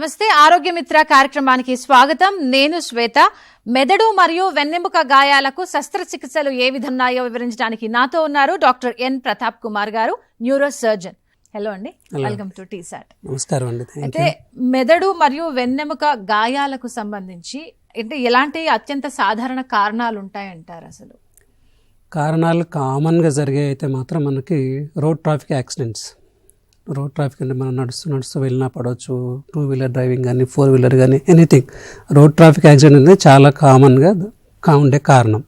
నమస్తే ఆరోగ్య మిత్ర కార్యక్రమానికి స్వాగతం. నేను శ్వేత. మెదడు మరియు వెన్నెముక గాయాలకు శస్త్రచికిత్సలు ఏ విధంగాయో వివరించడానికి నాతో ఉన్నారు డాక్టర్ ఎన్ ప్రతాప్ కుమార్ గారు, న్యూరో సర్జన్. హలో అండి, వెల్కమ్ టు టీసాట్. నమస్కారం అండి. అయితే మెదడు మరియు వెన్నెముక గాయాలకు సంబంధించి అంటే ఎలాంటి అత్యంత సాధారణ కారణాలు ఉంటాయంటారు? అసలు కారణాలు కామన్గా జరిగే అయితే మాత్రం మనకి road traffic accidents. Road traffic అంటే మనం నడుస్తూ వెళ్ళినా పడవచ్చు, 2 వీలర్ డ్రైవింగ్ కానీ 4 వీలర్ కానీ ఎనీథింగ్. రోడ్ ట్రాఫిక్ యాక్సిడెంట్ అనేది చాలా కామన్గా ఉండే కారణం.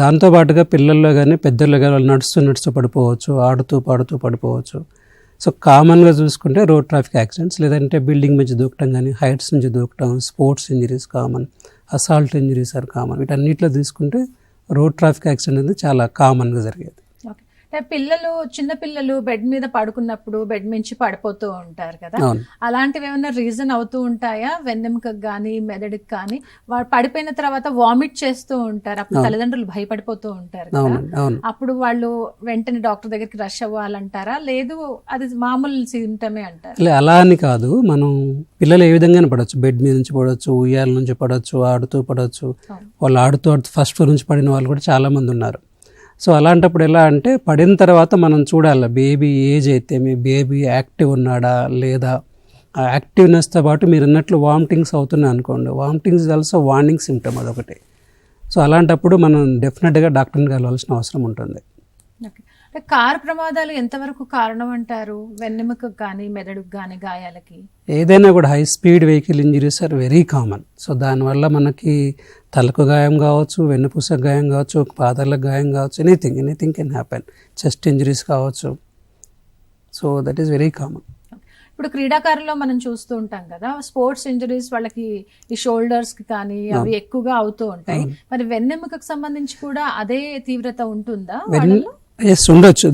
దాంతోపాటుగా పిల్లల్లో కానీ పెద్దల్లో కానీ వాళ్ళు నడుస్తూ పడిపోవచ్చు, ఆడుతూ పాడుతూ పడిపోవచ్చు. సో కామన్గా చూసుకుంటే రోడ్ ట్రాఫిక్ యాక్సిడెంట్స్, లేదంటే బిల్డింగ్ నుంచి దూకటం కానీ, హైట్స్ నుంచి దూకటం, sports injuries common, assault injuries are common. వీటన్నిటిలో తీసుకుంటే రోడ్ ట్రాఫిక్ యాక్సిడెంట్ అనేది చాలా కామన్గా జరిగేది. పిల్లలు, చిన్న పిల్లలు బెడ్ మీద పడుకున్నప్పుడు బెడ్ నుంచి పడిపోతూ ఉంటారు కదా, అలాంటివి ఏమైనా రీజన్ అవుతూ ఉంటాయా? వెన్నెముకకు కానీ మెదడుకి కానీ వాడు పడిపోయిన తర్వాత వామిట్ చేస్తూ ఉంటారు, అప్పుడు తల్లిదండ్రులు భయపడిపోతూ ఉంటారు కదా, అప్పుడు వాళ్ళు వెంటనే డాక్టర్ దగ్గరికి రష్ అవ్వాలంటారా, లేదు అది మామూలు సింటమే అంటారా? అలా అని కాదు, మనం పిల్లలు ఏ విధంగా పడవచ్చు, బెడ్ మీద నుంచి పడవచ్చు, ఉయ్యాల నుంచి పడవచ్చు, ఆడుతూ పడవచ్చు. వాళ్ళు ఆడుతూ ఫస్ట్ ఫ్లోర్ నుంచి పడిన వాళ్ళు కూడా చాలా మంది ఉన్నారు. సో అలాంటప్పుడు ఎలా అంటే పడిన తర్వాత మనం చూడాలి బేబీ ఏజ్ అయితే మీ బేబీ యాక్టివ్ ఉన్నాడా లేదా. ఆ యాక్టివ్నెస్తో పాటు మీరు అన్నట్లు వామిటింగ్స్ అవుతున్నాయి అనుకోండి, వామిటింగ్స్ ఆల్సో వార్నింగ్ సిమ్టమ్ అదొకటి. సో అలాంటప్పుడు మనం డెఫినెట్గా డాక్టర్ని కలవాల్సిన అవసరం ఉంటుంది. కారు ప్రమాదాలు ఎంతవరకు కారణం అంటారు? వెన్నెముకకు కానీ మెదడుకు కానీ గాయాలకి ఏదైనా కూడా high speed vehicle injuries are very common. So దానివల్ల మనకి తలకు గాయం కావచ్చు, వెన్నుపూసకు గాయం కావచ్చు, పాదాలకు గాయం కావచ్చు, anything can happen. Chest injuries కావచ్చు. So that is very common. ఇప్పుడు క్రీడాకారుల్లో మనం చూస్తూ ఉంటాం కదా, స్పోర్ట్స్ ఇంజరీస్ వాళ్ళకి ఈ షోల్డర్స్ కి కానీ అవి ఎక్కువగా అవుతూ ఉంటాయి. మరి వెన్నెముకకు సంబంధించి కూడా అదే తీవ్రత ఉంటుందా? ఎస్, ఉండొచ్చు.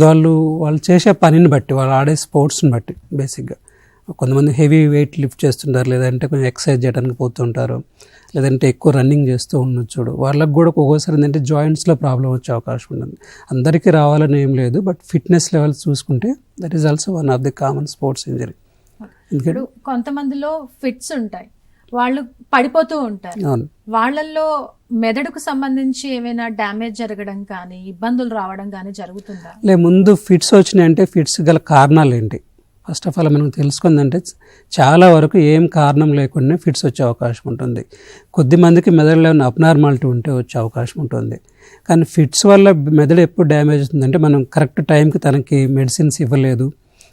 వాళ్ళు చేసే పనిని బట్టి, వాళ్ళు ఆడే స్పోర్ట్స్ని బట్టి. బేసిక్గా కొంతమంది హెవీ వెయిట్ లిఫ్ట్ చేస్తుంటారు, లేదంటే కొంచెం ఎక్సర్సైజ్ చేయడానికి పోతుంటారు, లేదంటే ఎక్కువ రన్నింగ్ చేస్తూ ఉండొచ్చు. వాళ్ళకి కూడా ఒక్కొక్కసారి ఏంటంటే జాయింట్స్లో ప్రాబ్లం వచ్చే అవకాశం ఉంటుంది. అందరికీ రావాలని ఏం లేదు, బట్ ఫిట్నెస్ లెవెల్స్ చూసుకుంటే that is also one of the common sports injury. ఎందుకంటే కొంతమందిలో ఫిట్స్ ఉంటాయి, వాళ్ళు పడిపోతూ ఉంటారు. వాళ్ళల్లో మెదడుకు సంబంధించి ఏమైనా డ్యామేజ్ జరగడం కానీ ఇబ్బందులు రావడం కానీ జరుగుతుందా? ముందు ఫిట్స్ వచ్చినాయంటే ఫిట్స్ గల కారణాలు ఏంటి ఫస్ట్ ఆఫ్ ఆల్ మనం తెలుసుకుందంటే చాలా వరకు ఏం కారణం లేకుండా ఫిట్స్ వచ్చే అవకాశం ఉంటుంది. కొద్దిమందికి మెదడులో ఏమైనా అబ్నార్మాలిటీ ఉంటే వచ్చే అవకాశం ఉంటుంది. కానీ ఫిట్స్ వల్ల మెదడు ఎప్పుడు డ్యామేజ్ అవుతుందంటే మనం కరెక్ట్ టైంకి తనకి మెడిసిన్స్ ఇవ్వలేదు,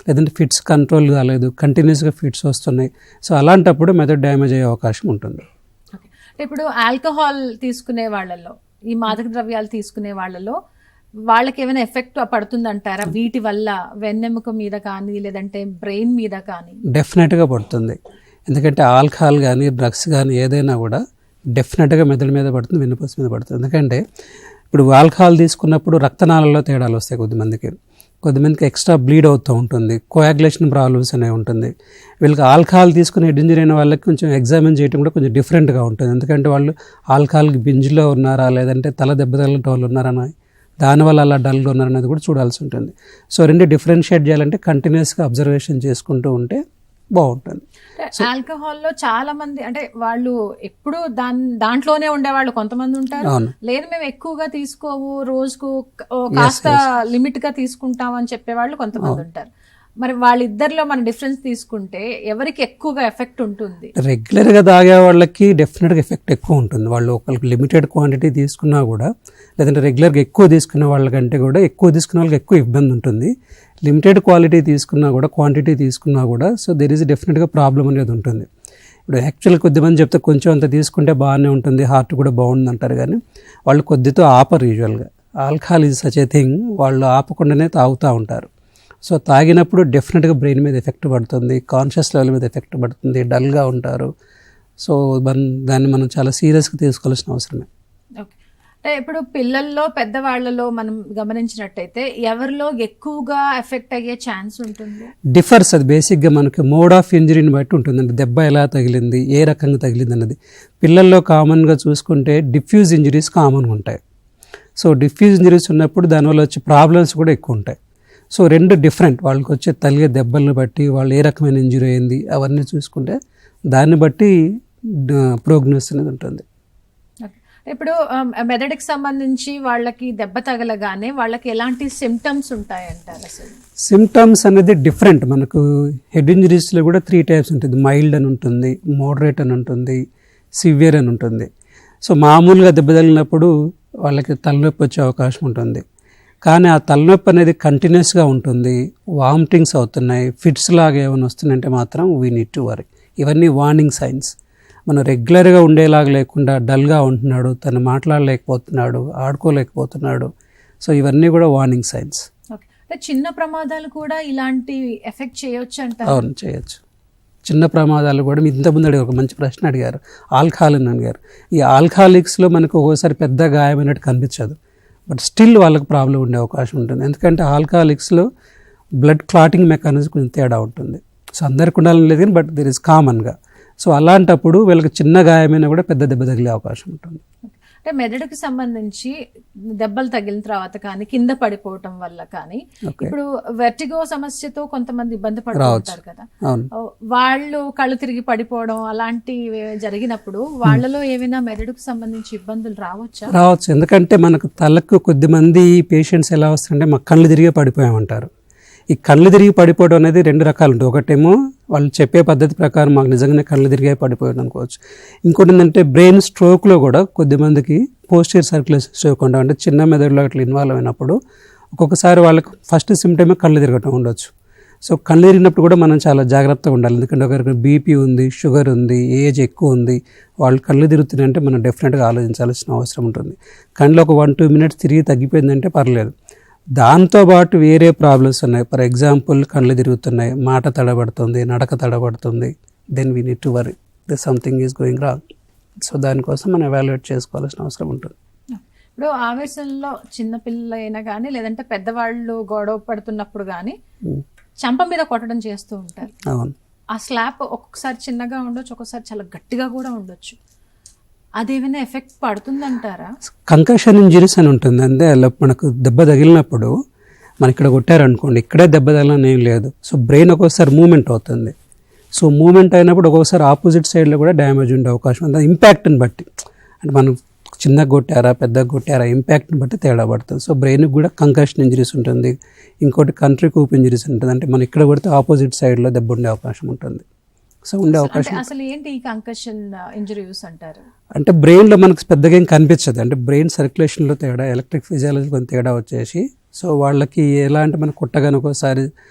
లేదంటే ఫిట్స్ కంట్రోల్ కాలేదు, కంటిన్యూస్గా ఫిట్స్ వస్తున్నాయి. సో అలాంటప్పుడు మెదడు డ్యామేజ్ అయ్యే అవకాశం ఉంటుంది. ఇప్పుడు ఆల్కహాల్ తీసుకునే వాళ్ళలో, ఈ మాదక ద్రవ్యాలు తీసుకునే వాళ్ళలో వాళ్ళకి ఏమైనా ఎఫెక్ట్ పడుతుందంటారా వీటి వల్ల? వెన్నెముక మీద కానీ లేదంటే బ్రెయిన్ మీద కానీ? డెఫినెట్గా పడుతుంది. ఎందుకంటే ఆల్కహాల్ కానీ డ్రగ్స్ కానీ ఏదైనా కూడా డెఫినెట్గా మెదడు మీద పడుతుంది, వెన్నుపూస మీద పడుతుంది. ఎందుకంటే ఇప్పుడు ఆల్కహాల్ తీసుకున్నప్పుడు రక్తనాళాల్లో తేడాలు వస్తాయి, కొద్దిమందికి ఎక్స్ట్రా బ్లీడ్ అవుతూ ఉంటుంది, కోయాగులేషన్ ప్రాబ్లమ్స్ అనేవి ఉంటుంది. వీళ్ళకి ఆల్కహాల్ తీసుకుని హెడ్ ఇంజరీ అయిన వాళ్ళకి కొంచెం ఎగ్జామిన్ చేయడం కూడా కొంచెం డిఫరెంట్గా ఉంటుంది. ఎందుకంటే వాళ్ళు ఆల్కహాల్కి బింజ్లో ఉన్నారా, లేదంటే తల దెబ్బ తగిలిన వాళ్ళు ఉన్నారని, దానివల్ల అలా డల్గా ఉన్నారనేది కూడా చూడాల్సి ఉంటుంది. సో రెండు డిఫరెన్షియేట్ చేయాలంటే కంటిన్యూస్గా అబ్జర్వేషన్ చేసుకుంటూ ఉంటే బాగుంటుంది. ఆల్కహాల్లో చాలా మంది అంటే వాళ్ళు ఎప్పుడు దాంట్లోనే ఉండేవాళ్ళు కొంతమంది ఉంటారు, లేదు మేము ఎక్కువగా తీసుకోము, రోజుకు కాస్త లిమిట్ గా తీసుకుంటాం అని చెప్పేవాళ్ళు కొంతమంది ఉంటారు. మరి వాళ్ళిద్దరిలో మన డిఫరెన్స్ తీసుకుంటే ఎవరికి ఎక్కువగా ఎఫెక్ట్ ఉంటుంది? రెగ్యులర్గా తాగే వాళ్ళకి డెఫినెట్గా ఎఫెక్ట్ ఎక్కువ ఉంటుంది. వాళ్ళు ఒకరికి లిమిటెడ్ క్వాంటిటీ తీసుకున్నా కూడా, లేదంటే రెగ్యులర్గా ఎక్కువ తీసుకునే వాళ్ళకంటే కూడా ఎక్కువ తీసుకునే వాళ్ళకి ఎక్కువ ఇబ్బంది ఉంటుంది. లిమిటెడ్ క్వాంటిటీ తీసుకున్నా కూడా సో దెర్ ఈజ్ డెఫినెట్గా ప్రాబ్లం అనేది ఉంటుంది. ఇప్పుడు యాక్చువల్గా కొద్దిమంది చెప్తే కొంచెం అంత తీసుకుంటే బాగానే ఉంటుంది, హార్ట్ కూడా బాగుంది అంటారు, కానీ వాళ్ళు కొద్దితో ఆపరు. యూజువల్గా alcohol is such a thing, వాళ్ళు ఆపకుండానే తాగుతూ ఉంటారు. సో తాగినప్పుడు డెఫినెట్గా బ్రెయిన్ మీద ఎఫెక్ట్ పడుతుంది, కాన్షియస్ లెవెల్ మీద ఎఫెక్ట్ పడుతుంది, డల్గా ఉంటారు. సో దాన్ని మనం చాలా సీరియస్గా తీసుకోవాల్సిన అవసరమే. అంటే ఇప్పుడు పిల్లల్లో పెద్దవాళ్లలో మనం గమనించినట్టయితే ఎవరిలో ఎక్కువగా ఎఫెక్ట్ అయ్యే ఛాన్స్ ఉంటుంది? డిఫర్స్. అది బేసిక్గా మనకి మోడ్ ఆఫ్ ఇంజరీని బట్టి ఉంటుందండి. దెబ్బ ఎలా తగిలింది, ఏ రకంగా తగిలింది అన్నది. పిల్లల్లో కామన్గా చూసుకుంటే డిఫ్యూజ్ ఇంజరీస్ కామన్గా ఉంటాయి. సో డిఫ్యూజ్ ఇంజరీస్ ఉన్నప్పుడు దానివల్ల వచ్చే ప్రాబ్లమ్స్ కూడా ఎక్కువ ఉంటాయి. సో రెండు డిఫరెంట్. వాళ్ళకి వచ్చే తగిలే దెబ్బలను బట్టి వాళ్ళు ఏ రకమైన ఇంజరీ అయింది అవన్నీ చూసుకుంటే దాన్ని బట్టి ప్రోగ్నోసిస్ అనేది ఉంటుంది. ఇప్పుడు మెదడుకి సంబంధించి వాళ్ళకి దెబ్బ తగలగానే వాళ్ళకి ఎలాంటి సిమ్టమ్స్ ఉంటాయంటారు? అసలు సిమ్టమ్స్ అనేది డిఫరెంట్. మనకు హెడ్ ఇంజరీస్లో కూడా 3 టైప్స్ ఉంటుంది. మైల్డ్ అని ఉంటుంది, మోడరేట్ అని ఉంటుంది, సివియర్ అని ఉంటుంది. సో మామూలుగా దెబ్బ తగిలినప్పుడు వాళ్ళకి తలనొప్పి వచ్చే అవకాశం ఉంటుంది. కానీ ఆ తలనొప్పి అనేది కంటిన్యూస్గా ఉంటుంది, వామిటింగ్స్ అవుతున్నాయి, ఫిట్స్ లాగా ఏమైనా వస్తున్నాయంటే మాత్రం వీ నీడ్ టు వరీ. ఇవన్నీ వార్నింగ్ సైన్స్. మనం రెగ్యులర్గా ఉండేలాగా లేకుండా డల్గా ఉంటున్నాడు, తను మాట్లాడలేకపోతున్నాడు, ఆడుకోలేకపోతున్నాడు. సో ఇవన్నీ కూడా వార్నింగ్ సైన్స్. చిన్న ప్రమాదాలు కూడా ఇలాంటి ఎఫెక్ట్ చేయొచ్చు అంటారు? అవును, చేయొచ్చు. చిన్న ప్రమాదాలు కూడా ఇంతకుముందు అడిగారు, ఒక మంచి ప్రశ్న అడిగారు, ఆల్కహాల్ అని అడిగారు. ఈ ఆల్కహాలిక్స్లో మనకు ఒక్కోసారి పెద్ద గాయమైనట్టు కనిపించదు, బట్ స్టిల్ వాళ్ళకి ప్రాబ్లం ఉండే అవకాశం ఉంటుంది. ఎందుకంటే ఆల్కహాలిక్స్లో బ్లడ్ క్లాటింగ్ మెకానిజం కొంచెం తేడా ఉంటుంది. సో అందరికి ఉండాలని లేదు కానీ బట్ దెర్ ఇస్ కామన్గా. సో అలాంటప్పుడు వీళ్ళకి చిన్న గాయమైనా కూడా పెద్ద దెబ్బ తగిలే అవకాశం ఉంటుంది. అంటే మెదడుకి సంబంధించి దెబ్బలు తగిలిన తర్వాత కానీ కింద పడిపోవటం వల్ల కానీ ఇప్పుడు వెర్టిగో సమస్యతో కొంతమంది ఇబ్బంది పడుతుంటారు కదా, వాళ్ళు కళ్ళు తిరిగి పడిపోవడం అలాంటివి జరిగినప్పుడు వాళ్ళలో ఏమైనా మెదడుకు సంబంధించి ఇబ్బందులు రావచ్చు. ఎందుకంటే మనకు తలకు కొద్దిమంది పేషెంట్స్ ఎలా వస్తుంటే మాకు కళ్ళు తిరిగే పడిపోయామంటారు. ఈ కళ్ళు తిరిగి పడిపోవడం అనేది 2 రకాలు ఉంటుంది. ఒకటేమో వాళ్ళు చెప్పే పద్ధతి ప్రకారం మాకు నిజంగానే కళ్ళు తిరిగే పడిపోయాడు అనుకోవచ్చు. ఇంకోటి ఏంటంటే బ్రెయిన్ స్ట్రోక్లో కూడా కొద్దిమందికి పోస్టీరియర్ సర్క్యులేషన్ స్ట్రోక్ ఉంటాం, అంటే చిన్న మెదడులో అట్లా ఇన్వాల్వ్ అయినప్పుడు ఒక్కొక్కసారి వాళ్ళకి ఫస్ట్ సిమ్టమే కళ్ళు తిరగటం ఉండొచ్చు. సో కళ్ళు తిరిగినప్పుడు కూడా మనం చాలా జాగ్రత్తగా ఉండాలి. ఎందుకంటే ఒకరికి బీపీ ఉంది, షుగర్ ఉంది, ఏజ్ ఎక్కువ ఉంది, వాళ్ళు కళ్ళు తిరుగుతున్నాయంటే మనం డెఫినెట్గా ఆలోచించాల్సిన అవసరం ఉంటుంది. కళ్ళు ఒక 1-2 మినిట్స్ తిరిగి తగ్గిపోయిందంటే పర్లేదు. దాంతోపాటు వేరే ప్రాబ్లమ్స్ ఉన్నాయి. ఫర్ ఎగ్జాంపుల్ కళ్ళు తిరుగుతున్నాయి, మాట తడబడుతుంది, నడక తడబడుతుంది, then we need to worry the something is going wrong. So దానికోసం మనం ఎవాల్యుయేట్ చేసుకోవాల్సిన అవసరం ఉంటుంది. ఇప్పుడు ఆవేశంలో చిన్నపిల్లలు అయినా కానీ లేదంటే పెద్దవాళ్ళు గొడవ పడుతున్నప్పుడు కానీ చంప మీద కొట్టడం చేస్తూ ఉంటారు. అవును, ఆ స్లాప్ ఒక్కొక్కసారి చిన్నగా ఉండొచ్చు, ఒక్కొక్కసారి చాలా గట్టిగా కూడా ఉండొచ్చు. అదేమైనా ఎఫెక్ట్ పడుతుందంటారా? కంకషన్ ఇంజరీస్ అని ఉంటుంది. అంటే మనకు దెబ్బ తగిలినప్పుడు మన ఇక్కడ కొట్టారనుకోండి, ఇక్కడే దెబ్బ తగిలిన ఏం లేదు. సో బ్రెయిన్ ఒక్కోసారి మూమెంట్ అవుతుంది. సో మూమెంట్ అయినప్పుడు ఒక్కొక్కసారి ఆపోజిట్ సైడ్లో కూడా డ్యామేజ్ ఉండే అవకాశం ఉంది. ఇంపాక్ట్ని బట్టి, అంటే మనం చిన్నగా కొట్టారా పెద్దగా కొట్టారా ఇంపాక్ట్ని బట్టి తేడా పడుతుంది. సో బ్రెయిన్కి కూడా కంకషన్ ఇంజరీస్ ఉంటుంది. ఇంకోటి కంట్రీ కూప్ ఇంజరీస్ ఉంటుంది, అంటే మనం ఇక్కడ కొడితే ఆపోజిట్ సైడ్లో దెబ్బ ఉండే అవకాశం ఉంటుంది. సో ఉండే అవకాశం. అసలు ఏంటి ఈ కంకషన్ ఇంజరీస్ అంటారు? అంటే బ్రెయిన్లో మనకు పెద్దగా ఏం కనిపించదు, అంటే బ్రెయిన్ సర్క్యులేషన్లో తేడా, ఎలక్ట్రిక్ ఫిజియాలజీ కొంత తేడా వచ్చేసి సో వాళ్ళకి ఎలా అంటే మనకు కొట్టగానే ఒకసారి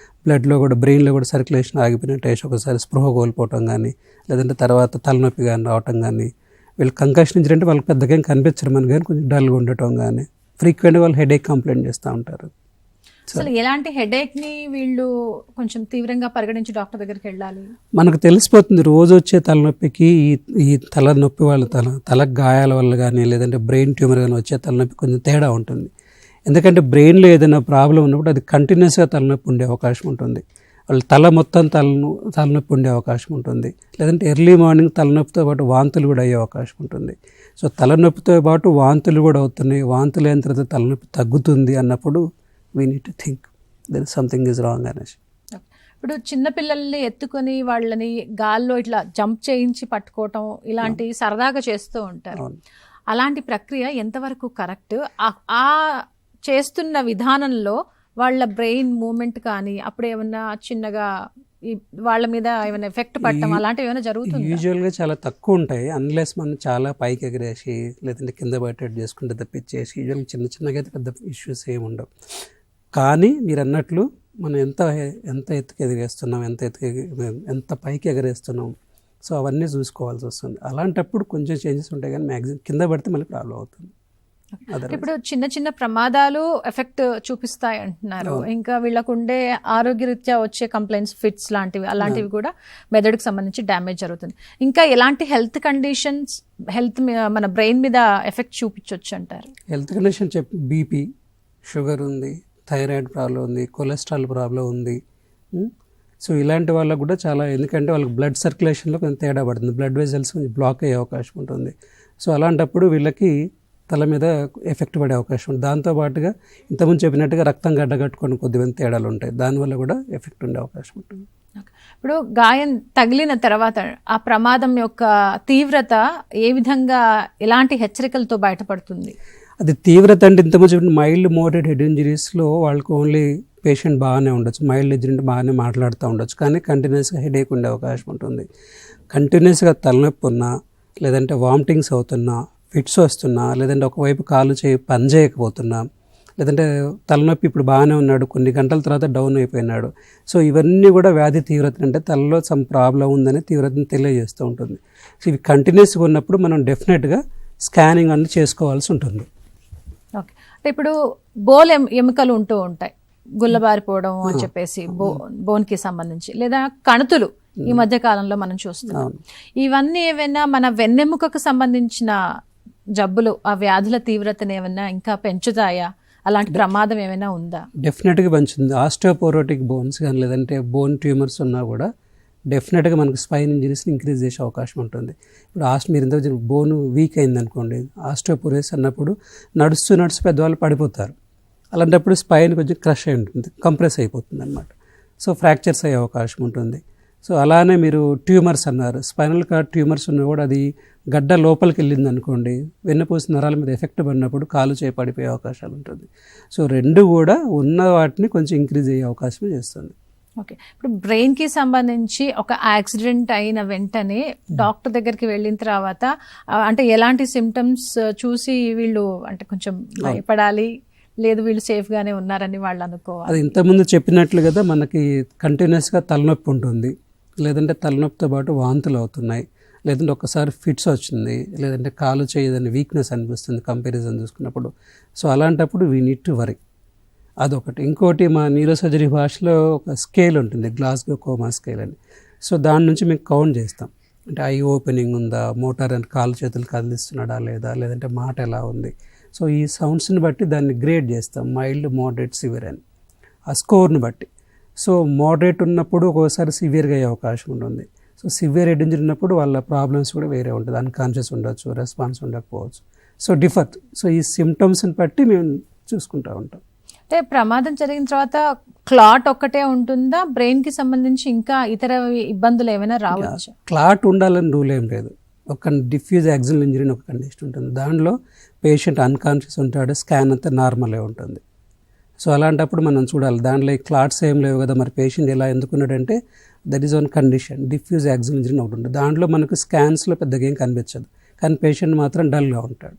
బ్లడ్లో కూడా బ్రెయిన్లో కూడా సర్క్యులేషన్ ఆగిపోయినట్టు వేసి ఒకసారి స్పృహ కోల్పోవటం కానీ లేదంటే తర్వాత తలనొప్పి కానీ రావటం కానీ, వీళ్ళు కంకషన్ ఇంజరీ అంటే వాళ్ళకి పెద్దగా ఏం కనిపించరు మనకు, కానీ కొంచెం డల్గా ఉండటం కానీ, ఫ్రీక్వెంట్గా వాళ్ళు హెడేక్ కంప్లైంట్ చేస్తూ ఉంటారు. అసలు ఎలాంటి హెడేక్ ని వీళ్ళు కొంచెం తీవ్రంగా పరిగణించి డాక్టర్ దగ్గరికి వెళ్ళాలి? మనకు తెలిసిపోతుంది రోజు వచ్చే తలనొప్పికి ఈ తలనొప్పి వాళ్ళ తల గాయాల వల్ల కానీ లేదంటే బ్రెయిన్ ట్యూమర్ కానీ వచ్చే తలనొప్పి కొంచెం తేడా ఉంటుంది. ఎందుకంటే బ్రెయిన్లో ఏదైనా ప్రాబ్లం ఉన్నప్పుడు అది కంటిన్యూస్గా తలనొప్పి ఉండే అవకాశం ఉంటుంది. వాళ్ళు తల మొత్తం తలనొప్పి ఉండే అవకాశం ఉంటుంది. లేదంటే ఎర్లీ మార్నింగ్ తలనొప్పితో పాటు వాంతులు కూడా అయ్యే అవకాశం ఉంటుంది. సో తలనొప్పితో పాటు వాంతులు కూడా అవుతున్నాయి, వాంతులు అయిన తర్వాత తలనొప్పి తగ్గుతుంది అన్నప్పుడు we need to think there is something is wrong అనేసి. ఇప్పుడు చిన్నపిల్లల్ని ఎత్తుకొని వాళ్ళని గాల్లో ఇట్లా జంప్ చేయించి పట్టుకోవటం ఇలాంటి సరదాగా చేస్తూ ఉంటారు. అలాంటి ప్రక్రియ ఎంతవరకు కరెక్ట్? ఆ చేస్తున్న విధానంలో వాళ్ళ బ్రెయిన్ మూమెంట్ కానీ అప్పుడు ఏమన్నా చిన్నగా వాళ్ళ మీద ఏమైనా ఎఫెక్ట్ పడటం అలాంటివి ఏమైనా జరుగుతుంది? యూజువల్గా చాలా తక్కువ ఉంటాయి, అన్లెస్ మనం చాలా పైకి ఎగరేసి లేదంటే కింద బయట చేసుకుంటే తప్పించేసి యూజువల్గా చిన్నగా అయితే పెద్ద ఇష్యూస్ ఏమి ఉండవు. కానీ మీరు అన్నట్లు మనం ఎంత ఎత్తుకు ఎదిగేస్తున్నాం, ఎంత పైకి ఎగరేస్తున్నాం, సో అవన్నీ చూసుకోవాల్సి వస్తుంది. అలాంటప్పుడు కొంచెం చేంజెస్ ఉంటాయి, కానీ మ్యాక్సిమం కింద పడితే మళ్ళీ ప్రాబ్లం అవుతుంది. ఇప్పుడు చిన్న ప్రమాదాలు ఎఫెక్ట్ చూపిస్తాయి అంటున్నారు, ఇంకా వీళ్ళకు ఉండే ఆరోగ్యరీత్యా వచ్చే కంప్లైంట్స్ ఫిట్స్ లాంటివి అలాంటివి కూడా మెదడుకు సంబంధించి డ్యామేజ్ జరుగుతుంది. ఇంకా ఎలాంటి హెల్త్ కండిషన్స్ మన బ్రెయిన్ మీద ఎఫెక్ట్ చూపించవచ్చు అంటారు? హెల్త్ కండిషన్ బీపీ, షుగర్ ఉంది, థైరాయిడ్ ప్రాబ్లం ఉంది, కొలెస్ట్రాల్ ప్రాబ్లం ఉంది. సో ఇలాంటి వాళ్ళకు కూడా చాలా, ఎందుకంటే వాళ్ళకి బ్లడ్ సర్క్యులేషన్లో కొంచెం తేడా పడుతుంది, బ్లడ్ వెజల్స్ కొంచెం బ్లాక్ అయ్యే అవకాశం ఉంటుంది. సో అలాంటప్పుడు వీళ్ళకి తల మీద ఎఫెక్ట్ పడే అవకాశం ఉంది. దాంతోపాటుగా ఇంతకుముందు చెప్పినట్టుగా రక్తం గడ్డగట్టుకొని కొద్దిమంది తేడాలు ఉంటాయి, దానివల్ల కూడా ఎఫెక్ట్ ఉండే అవకాశం ఉంటుంది. ఇప్పుడు గాయం తగిలిన తర్వాత ఆ ప్రమాదం యొక్క తీవ్రత ఏ విధంగా, ఎలాంటి హెచ్చరికలతో బయటపడుతుంది? అది తీవ్రత అంటే ఇంతకుముందు చెప్పిన మైల్డ్ మోడరేట్ హెడ్ ఇంజరీస్లో వాళ్ళకి ఓన్లీ పేషెంట్ బాగానే ఉండొచ్చు, మైల్డ్ ఇంజరీ బాగానే మాట్లాడుతూ ఉండొచ్చు, కానీ కంటిన్యూస్గా హెడేక్ ఉండే అవకాశం ఉంటుంది. కంటిన్యూస్గా తలనొప్పి ఉన్నా, లేదంటే వామిటింగ్స్ అవుతున్నా, ఫిట్స్ వస్తున్నా, లేదంటే ఒకవైపు కాలు చేయి పని చేయకపోతున్నా, లేదంటే తలనొప్పి ఇప్పుడు బాగానే ఉన్నాడు కొన్ని గంటల తర్వాత డౌన్ అయిపోయినాడు. సో ఇవన్నీ కూడా వ్యాధి తీవ్రత, అంటే తలలో సమ్ ప్రాబ్లం ఉందని తీవ్రతను తెలియజేస్తూ ఉంటుంది. సో ఇవి కంటిన్యూస్గా ఉన్నప్పుడు మనం డెఫినెట్గా స్కానింగ్ అన్ని చేసుకోవాల్సి ఉంటుంది. ఓకే, అంటే ఇప్పుడు బోల్ ఎముకలు ఉంటూ ఉంటాయి, గుల్లబారిపోవడం అని చెప్పేసి బోన్కి సంబంధించి, లేదా కణుతులు ఈ మధ్య కాలంలో మనం చూస్తున్నాం. ఇవన్నీ ఏమైనా మన వెన్నెముకకు సంబంధించిన జబ్బులు, ఆ వ్యాధుల తీవ్రతను ఏమైనా ఇంకా పెంచుతాయా? అలాంటి ప్రమాదం ఏమైనా ఉందా? డెఫినెట్గా పెంచుతుంది. ఆస్టియోపోరోటిక్ బోన్స్ కానీ లేదంటే బోన్ ట్యూమర్స్ ఉన్నా కూడా డెఫినెట్గా మనకు స్పైన్ ఇంజరీస్ని ఇంక్రీజ్ చేసే అవకాశం ఉంటుంది. ఇప్పుడు మీరు ఇంత బోను వీక్ అయింది అనుకోండి, ఆస్టియోపోరోసిస్ అన్నప్పుడు నడుస్తూ పెద్దవాళ్ళు పడిపోతారు. అలాంటప్పుడు స్పైన్ కొంచెం క్రష్ అయి ఉంటుంది, కంప్రెస్ అయిపోతుంది అనమాట. సో ఫ్రాక్చర్స్ అయ్యే అవకాశం ఉంటుంది. సో అలానే మీరు ట్యూమర్స్ అన్నారు, స్పైనల్ కార్డ్ ట్యూమర్స్ ఉన్నా కూడా అది గడ్డ లోపలికి వెళ్ళింది అనుకోండి, వెన్నుపూస నరాల మీద ఎఫెక్ట్ పడినప్పుడు కాలు చేయి పడిపోయే అవకాశాలు ఉంటుంది. సో రెండు కూడా ఉన్న వాటిని కొంచెం ఇంక్రీజ్ అయ్యే అవకాశం చేస్తుంది. ఓకే, ఇప్పుడు బ్రెయిన్కి సంబంధించి ఒక యాక్సిడెంట్ అయిన వెంటనే డాక్టర్ దగ్గరికి వెళ్ళిన తర్వాత అంటే ఎలాంటి సిమ్టమ్స్ చూసి వీళ్ళు అంటే కొంచెం భయపడాలి, లేదు వీళ్ళు సేఫ్గానే ఉన్నారని వాళ్ళు అనుకోవాలి? అది ఇంతకుముందు చెప్పినట్లు కదా, మనకి కంటిన్యూస్గా తలనొప్పి ఉంటుంది, లేదంటే తలనొప్పితో పాటు వాంతులు అవుతున్నాయి, లేదంటే ఒకసారి ఫిట్స్ వచ్చింది, లేదంటే కాలు చేయదని వీక్నెస్ అనిపిస్తుంది కంపారిజన్ చూసుకున్నప్పుడు. సో అలాంటప్పుడు వీ నీడ్ టు వరీ. అదొకటి. ఇంకోటి మా న్యూరోసర్జరీ భాషలో ఒక స్కేల్ ఉంటుంది, గ్లాస్గో కోమా స్కేల్ అని. సో దాని నుంచి మేము కౌంట్ చేస్తాం, అంటే ఐ ఓపెనింగ్ ఉందా, మోటార్ అని కాలు చేతులు కదిలిస్తున్నాడా లేదా, లేదంటే మాట ఎలా ఉంది. సో ఈ సౌండ్స్ని బట్టి దాన్ని గ్రేడ్ చేస్తాం, మైల్డ్, మోడరేట్, సివియర్ అని ఆ స్కోర్ని బట్టి. సో మోడరేట్ ఉన్నప్పుడు ఒక్కోసారి సివియర్గా అయ్యే అవకాశం ఉంటుంది. సో సివియర్ హెడ్ ఇంజరీ ఉన్నప్పుడు వాళ్ళ ప్రాబ్లమ్స్ కూడా వేరే ఉంటుంది, అన్కాన్షియస్ ఉండొచ్చు, రెస్పాన్స్ ఉండకపోవచ్చు. So differ. సో ఈ సిమ్టమ్స్ని బట్టి మేము చూసుకుంటూ ఉంటాం. అంటే ప్రమాదం జరిగిన తర్వాత క్లాట్ ఒక్కటే ఉంటుందా, బ్రెయిన్కి సంబంధించి ఇంకా ఇతర ఇబ్బందులు ఏమైనా రావచ్చు? క్లాట్ ఉండాలని రూల్ ఏం లేదు. ఒక డిఫ్యూజ్ యాక్సిల్ ఇంజరీ ఒక కండిషన్ ఉంటుంది, దానిలో పేషెంట్ అన్కాన్షియస్ ఉంటాడు, స్కాన్ అంతా నార్మలే ఉంటుంది. సో అలాంటప్పుడు మనం చూడాలి, దాంట్లో ఈ క్లాట్స్ ఏం లేవు కదా, మరి పేషెంట్ ఎలా ఎందుకున్నాడంటే that is one condition, diffuse axial injury ఒకటి ఉంటుంది. దాంట్లో మనకు స్కాన్స్లో పెద్దగా ఏం కనిపించదు, కానీ పేషెంట్ మాత్రం డల్గా ఉంటాడు.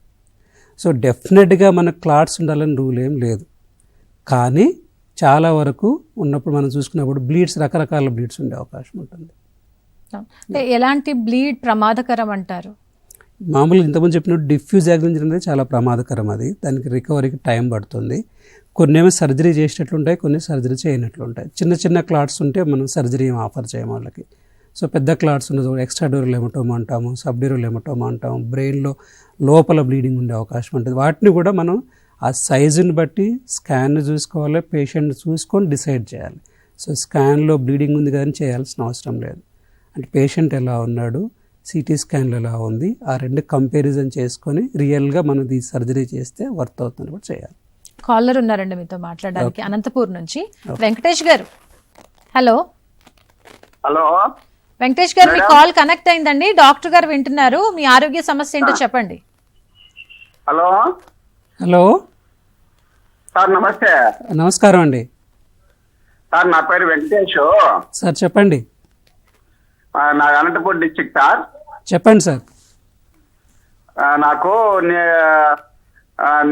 సో డెఫినెట్గా మనకు క్లాట్స్ ఉండాలని రూల్ ఏం లేదు, కానీ చాలా వరకు ఉన్నప్పుడు మనం చూసుకున్నప్పుడు బ్లీడ్స్, రకరకాల బ్లీడ్స్ ఉండే అవకాశం ఉంటుంది. ఎలాంటి బ్లీడ్ ప్రమాదకరం అంటారు? మామూలుగా ఇంతకుముందు చెప్పినట్టు డిఫ్యూజ్ యాక్సిల్ ఇంజరీ అనేది చాలా ప్రమాదకరం. అది దానికి రికవరీకి టైం పడుతుంది. కొన్ని ఏమో సర్జరీ చేసేటట్లు ఉంటాయి, కొన్ని సర్జరీ చేయనట్లు ఉంటాయి. చిన్న చిన్న క్లాట్స్ ఉంటే మనం సర్జరీ ఏం ఆఫర్ చేయము వాళ్ళకి. సో పెద్ద క్లాట్స్ ఉన్నది ఎక్స్ట్రా డ్యూరల్ హెమటోమా అంటాము, సబ్ డ్యూరల్ హెమటోమా అంటాము, బ్రెయిన్లో లోపల బ్లీడింగ్ ఉండే అవకాశం ఉంటుంది. వాటిని కూడా మనం ఆ సైజుని బట్టి స్కాన్ చూసుకోవాలి, పేషెంట్ చూసుకొని డిసైడ్ చేయాలి. సో స్కాన్లో బ్లీడింగ్ ఉంది కానీ చేయాల్సిన అవసరం లేదు. అంటే పేషెంట్ ఎలా ఉన్నాడు, సిటీ స్కాన్లో ఎలా ఉంది, ఆ రెండు కంపారిజన్ చేసుకొని రియల్గా మనం ఈ సర్జరీ చేస్తే వర్త్ అవుతుంది కూడా చేయాలి. కాలర్ ఉన్నారండి మీతో మాట్లాడడానికి, అనంతపూర్ నుంచి వెంకటేష్ గారు. హలో. హలో వెంకటేష్ గారు, మీ కాల్ కనెక్ట్ అయిందండి, డాక్టర్ గారు వింటున్నారు, మీ ఆరోగ్య సమస్య ఏంటో చెప్పండి. హలో. హలో సార్ నమస్తే. నమస్కారం అండి సార్, నా పేరు వెంకటేష్ సార్. చెప్పండి. నా అనంతపూర్ డిస్ట్రిక్ట్ సార్. చెప్పండి సార్. నాకు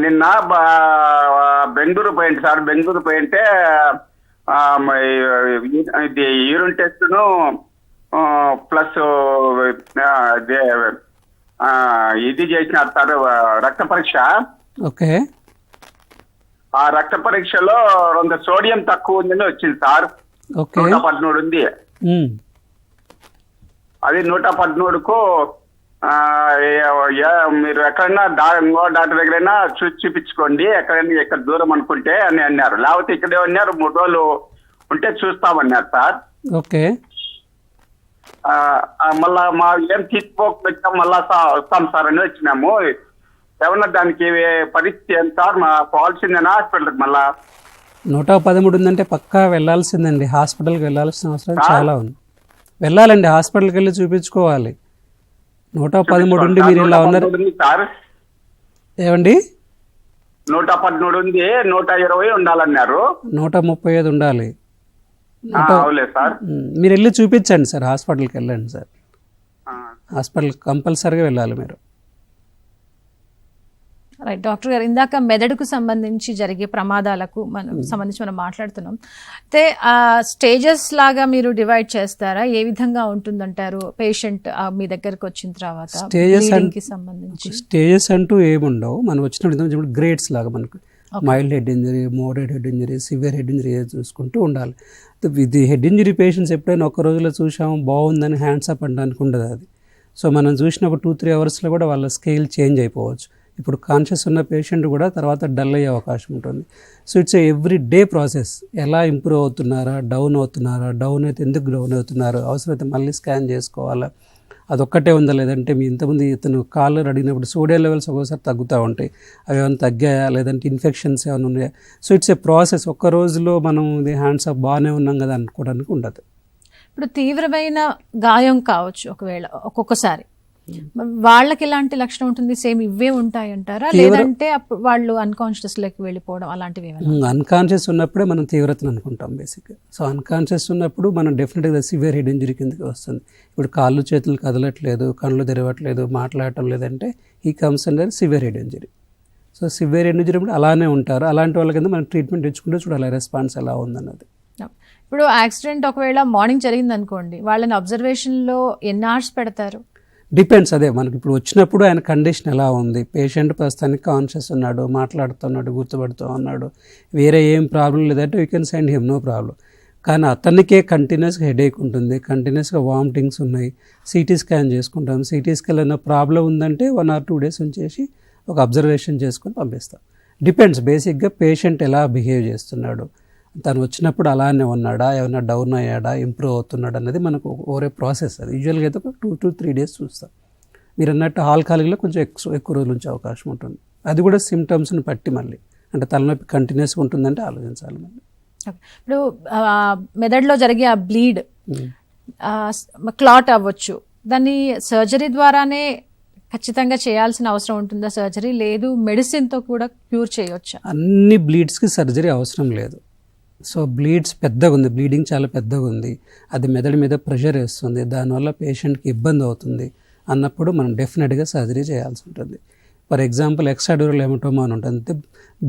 నిన్న బెంగళూరు పోయింది సార్. బెంగళూరు పోయింటే ఇది యూరిన్ టెస్ట్ను ప్లస్ ఇది చేసినారు సార్, రక్త పరీక్ష. ఓకే. ఆ రక్త పరీక్షలో కొంత సోడియం తక్కువ ఉందని వచ్చింది సార్. 113 ఉంది. అది 113కు మీరు ఎక్కడైనా ఇంకో డాక్టర్ దగ్గరైనా చూపించుకోండి, ఎక్కడ దూరం అనుకుంటే అని అన్నారు. లేకపోతే ఇక్కడే ఉన్నారు, 3 రోజులు ఉంటే చూస్తామన్నారు సార్. ఓకే. మళ్ళా మా ఏం తీసుకోకపోతే మళ్ళా వస్తాం సార్ అని వచ్చినాము. ఏమన్నా దానికి పరిస్థితి ఎంత సార్? మా పోవాల్సిందేనా హాస్పిటల్కి మళ్ళా? 113 ఉందంటే పక్కా వెళ్ళాల్సిందండి. హాస్పిటల్కి వెళ్ళాల్సిన అవసరం చాలా ఉంది. వెళ్ళాలండి, హాస్పిటల్కి వెళ్ళి చూపించుకోవాలి. 113 ఉండి మీరు ఇలా ఉన్నారు సార్. ఏమండి? 113 ఉంది, 120 ఉండాలన్నారు. 135 ఉండాలి. అవులే సార్. మీరు వెళ్ళి చూపించండి సార్, హాస్పిటల్కి వెళ్ళండి సార్. హాస్పిటల్ కంపల్సరీగా వెళ్ళాలి మీరు. రైట్ డాక్టర్ గారు, ఇందాక మెదడుకు సంబంధించి జరిగే ప్రమాదాలకు సంబంధించి మనం మాట్లాడుతున్నాం. అయితే ఆ స్టేజెస్ లాగా మీరు డివైడ్ చేస్తారా? ఏ విధంగా ఉంటుందంటారు పేషెంట్ మీ దగ్గరకు వచ్చిన తర్వాత? స్టేజెస్ అంటూ ఏముండవు. మనం వచ్చినప్పుడు గ్రేడ్స్ లాగా మనకు mild head injury, moderate head injury, severe head injury చూసుకుంటూ ఉండాలి. ఇది హెడ్ ఇంజరీ పేషెంట్స్ ఎప్పుడైనా ఒక్క రోజులో చూసాము బాగుందని హ్యాండ్స్ అప్ అనడానికి ఉండదు అది. సో మనం చూసిన ఒక 2-3 అవర్స్లో కూడా వాళ్ళ స్కేల్ చేంజ్ అయిపోవచ్చు. ఇప్పుడు కాన్షియస్ ఉన్న పేషెంట్ కూడా తర్వాత డల్ అయ్యే అవకాశం ఉంటుంది. So it's every day process. ఎలా ఇంప్రూవ్ అవుతున్నారా, డౌన్ అవుతున్నారా, డౌన్ అయితే ఎందుకు డౌన్ అవుతున్నారు, అవసరమైతే మళ్ళీ స్కాన్ చేసుకోవాలా, అదొక్కటే ఉందా, లేదంటే మీ ఇంతకుముందు ఇతను కాలర్ అడిగినప్పుడు సోడియం లెవెల్స్ ఒక్కోసారి తగ్గుతూ ఉంటాయి, అవి ఏమైనా తగ్గాయా, లేదంటే ఇన్ఫెక్షన్స్ ఏమైనా ఉన్నాయా. So it's a process. ఒక్క రోజులో మనం ఇది హ్యాండ్స్ అప్ బాగానే ఉన్నాం కదా అనుకోవడానికి ఉండదు. ఇప్పుడు తీవ్రమైన గాయం కావచ్చు ఒకవేళ ఒక్కొక్కసారి, వాళ్ళకి ఎలాంటి లక్షణం ఉంటుంది? సేమ్ ఇవే ఉంటాయి అంటారా, లేదంటే వాళ్ళు అన్కాన్షియస్ లోకి వెళ్ళిపోవడం అలాంటివి? అన్కాన్షియస్ ఉన్నప్పుడే మనం తీవ్రతను అనుకుంటాం బేసిక్గా. సో అన్కాన్షియస్ ఉన్నప్పుడు మనం డెఫినెట్గా సివియర్ హెడ్ ఇంజరీ కిందకి వస్తుంది. ఇప్పుడు కాళ్ళు చేతులు కదలట్లేదు, కళ్ళు తెరవట్లేదు, మాట్లాడటం లేదంటే he comes under severe head injury. So severe head injury కూడా అలానే ఉంటారు. అలాంటి వాళ్ళ కింద మనం ట్రీట్మెంట్ ఇచ్చుకుంటే చూడాలి రెస్పాన్స్ ఎలా ఉందన్నది. ఇప్పుడు యాక్సిడెంట్ ఒకవేళ మార్నింగ్ జరిగింది అనుకోండి, వాళ్ళని అబ్జర్వేషన్లో ఎన్ని అవర్స్ పెడతారు? డిపెండ్స్. అదే మనకి ఇప్పుడు వచ్చినప్పుడు ఆయన కండిషన్ ఎలా ఉంది, పేషెంట్ ప్రస్తుతానికి కాన్షియస్ ఉన్నాడు, మాట్లాడుతున్నాడు, గుర్తుపడుతూ ఉన్నాడు, వేరే ఏం ప్రాబ్లం లేదంటే we can send him, no problem. కానీ అతనికే కంటిన్యూస్గా హెడేక్ ఉంటుంది, కంటిన్యూస్గా వామిటింగ్స్ ఉన్నాయి, సిటీ స్కాన్ చేసుకుంటాం. సిటీ స్కాన్ ఏమైనా ప్రాబ్లం ఉందంటే 1 or 2 days ఉంచేసి ఒక అబ్జర్వేషన్ చేసుకొని పంపిస్తాం. డిపెండ్స్ బేసిక్గా పేషెంట్ ఎలా బిహేవ్ చేస్తున్నాడు, తను వచ్చినప్పుడు అలానే ఉన్నాడా, ఏమైనా డౌన్ అయ్యాడా, ఇంప్రూవ్ అవుతున్నాడు అన్నది మనకు ఓరే ప్రాసెస్. అది యూజువల్గా అయితే ఒక 2 to 3 days చూస్తాం. మీరు అన్నట్టు ఆల్కహాలిక్లో కొంచెం ఎక్కువ రోజులు ఉంచే అవకాశం ఉంటుంది. అది కూడా సిమ్టమ్స్ని బట్టి మళ్ళీ, అంటే తలనొప్పి కంటిన్యూస్గా ఉంటుందంటే ఆలోచించాలి మళ్ళీ. ఇప్పుడు మెదడులో జరిగే ఆ బ్లీడ్ క్లాట్ అవ్వచ్చు, దాన్ని సర్జరీ ద్వారానే ఖచ్చితంగా చేయాల్సిన అవసరం ఉంటుందా? సర్జరీ లేదు మెడిసిన్తో కూడా క్యూర్ చేయొచ్చా? అన్ని బ్లీడ్స్కి సర్జరీ అవసరం లేదు. సో బ్లీడ్స్ పెద్దగా ఉంది, బ్లీడింగ్ చాలా పెద్దగా ఉంది, అది మెదడు మీద ప్రెషర్ వేస్తుంది, దానివల్ల పేషెంట్కి ఇబ్బంది అవుతుంది అన్నప్పుడు మనం డెఫినెట్గా సర్జరీ చేయాల్సి ఉంటుంది. ఫర్ ఎగ్జాంపుల్ ఎక్స్ట్రాడ్యూరల్ హెమటోమా అని ఉంటుంది, అంటే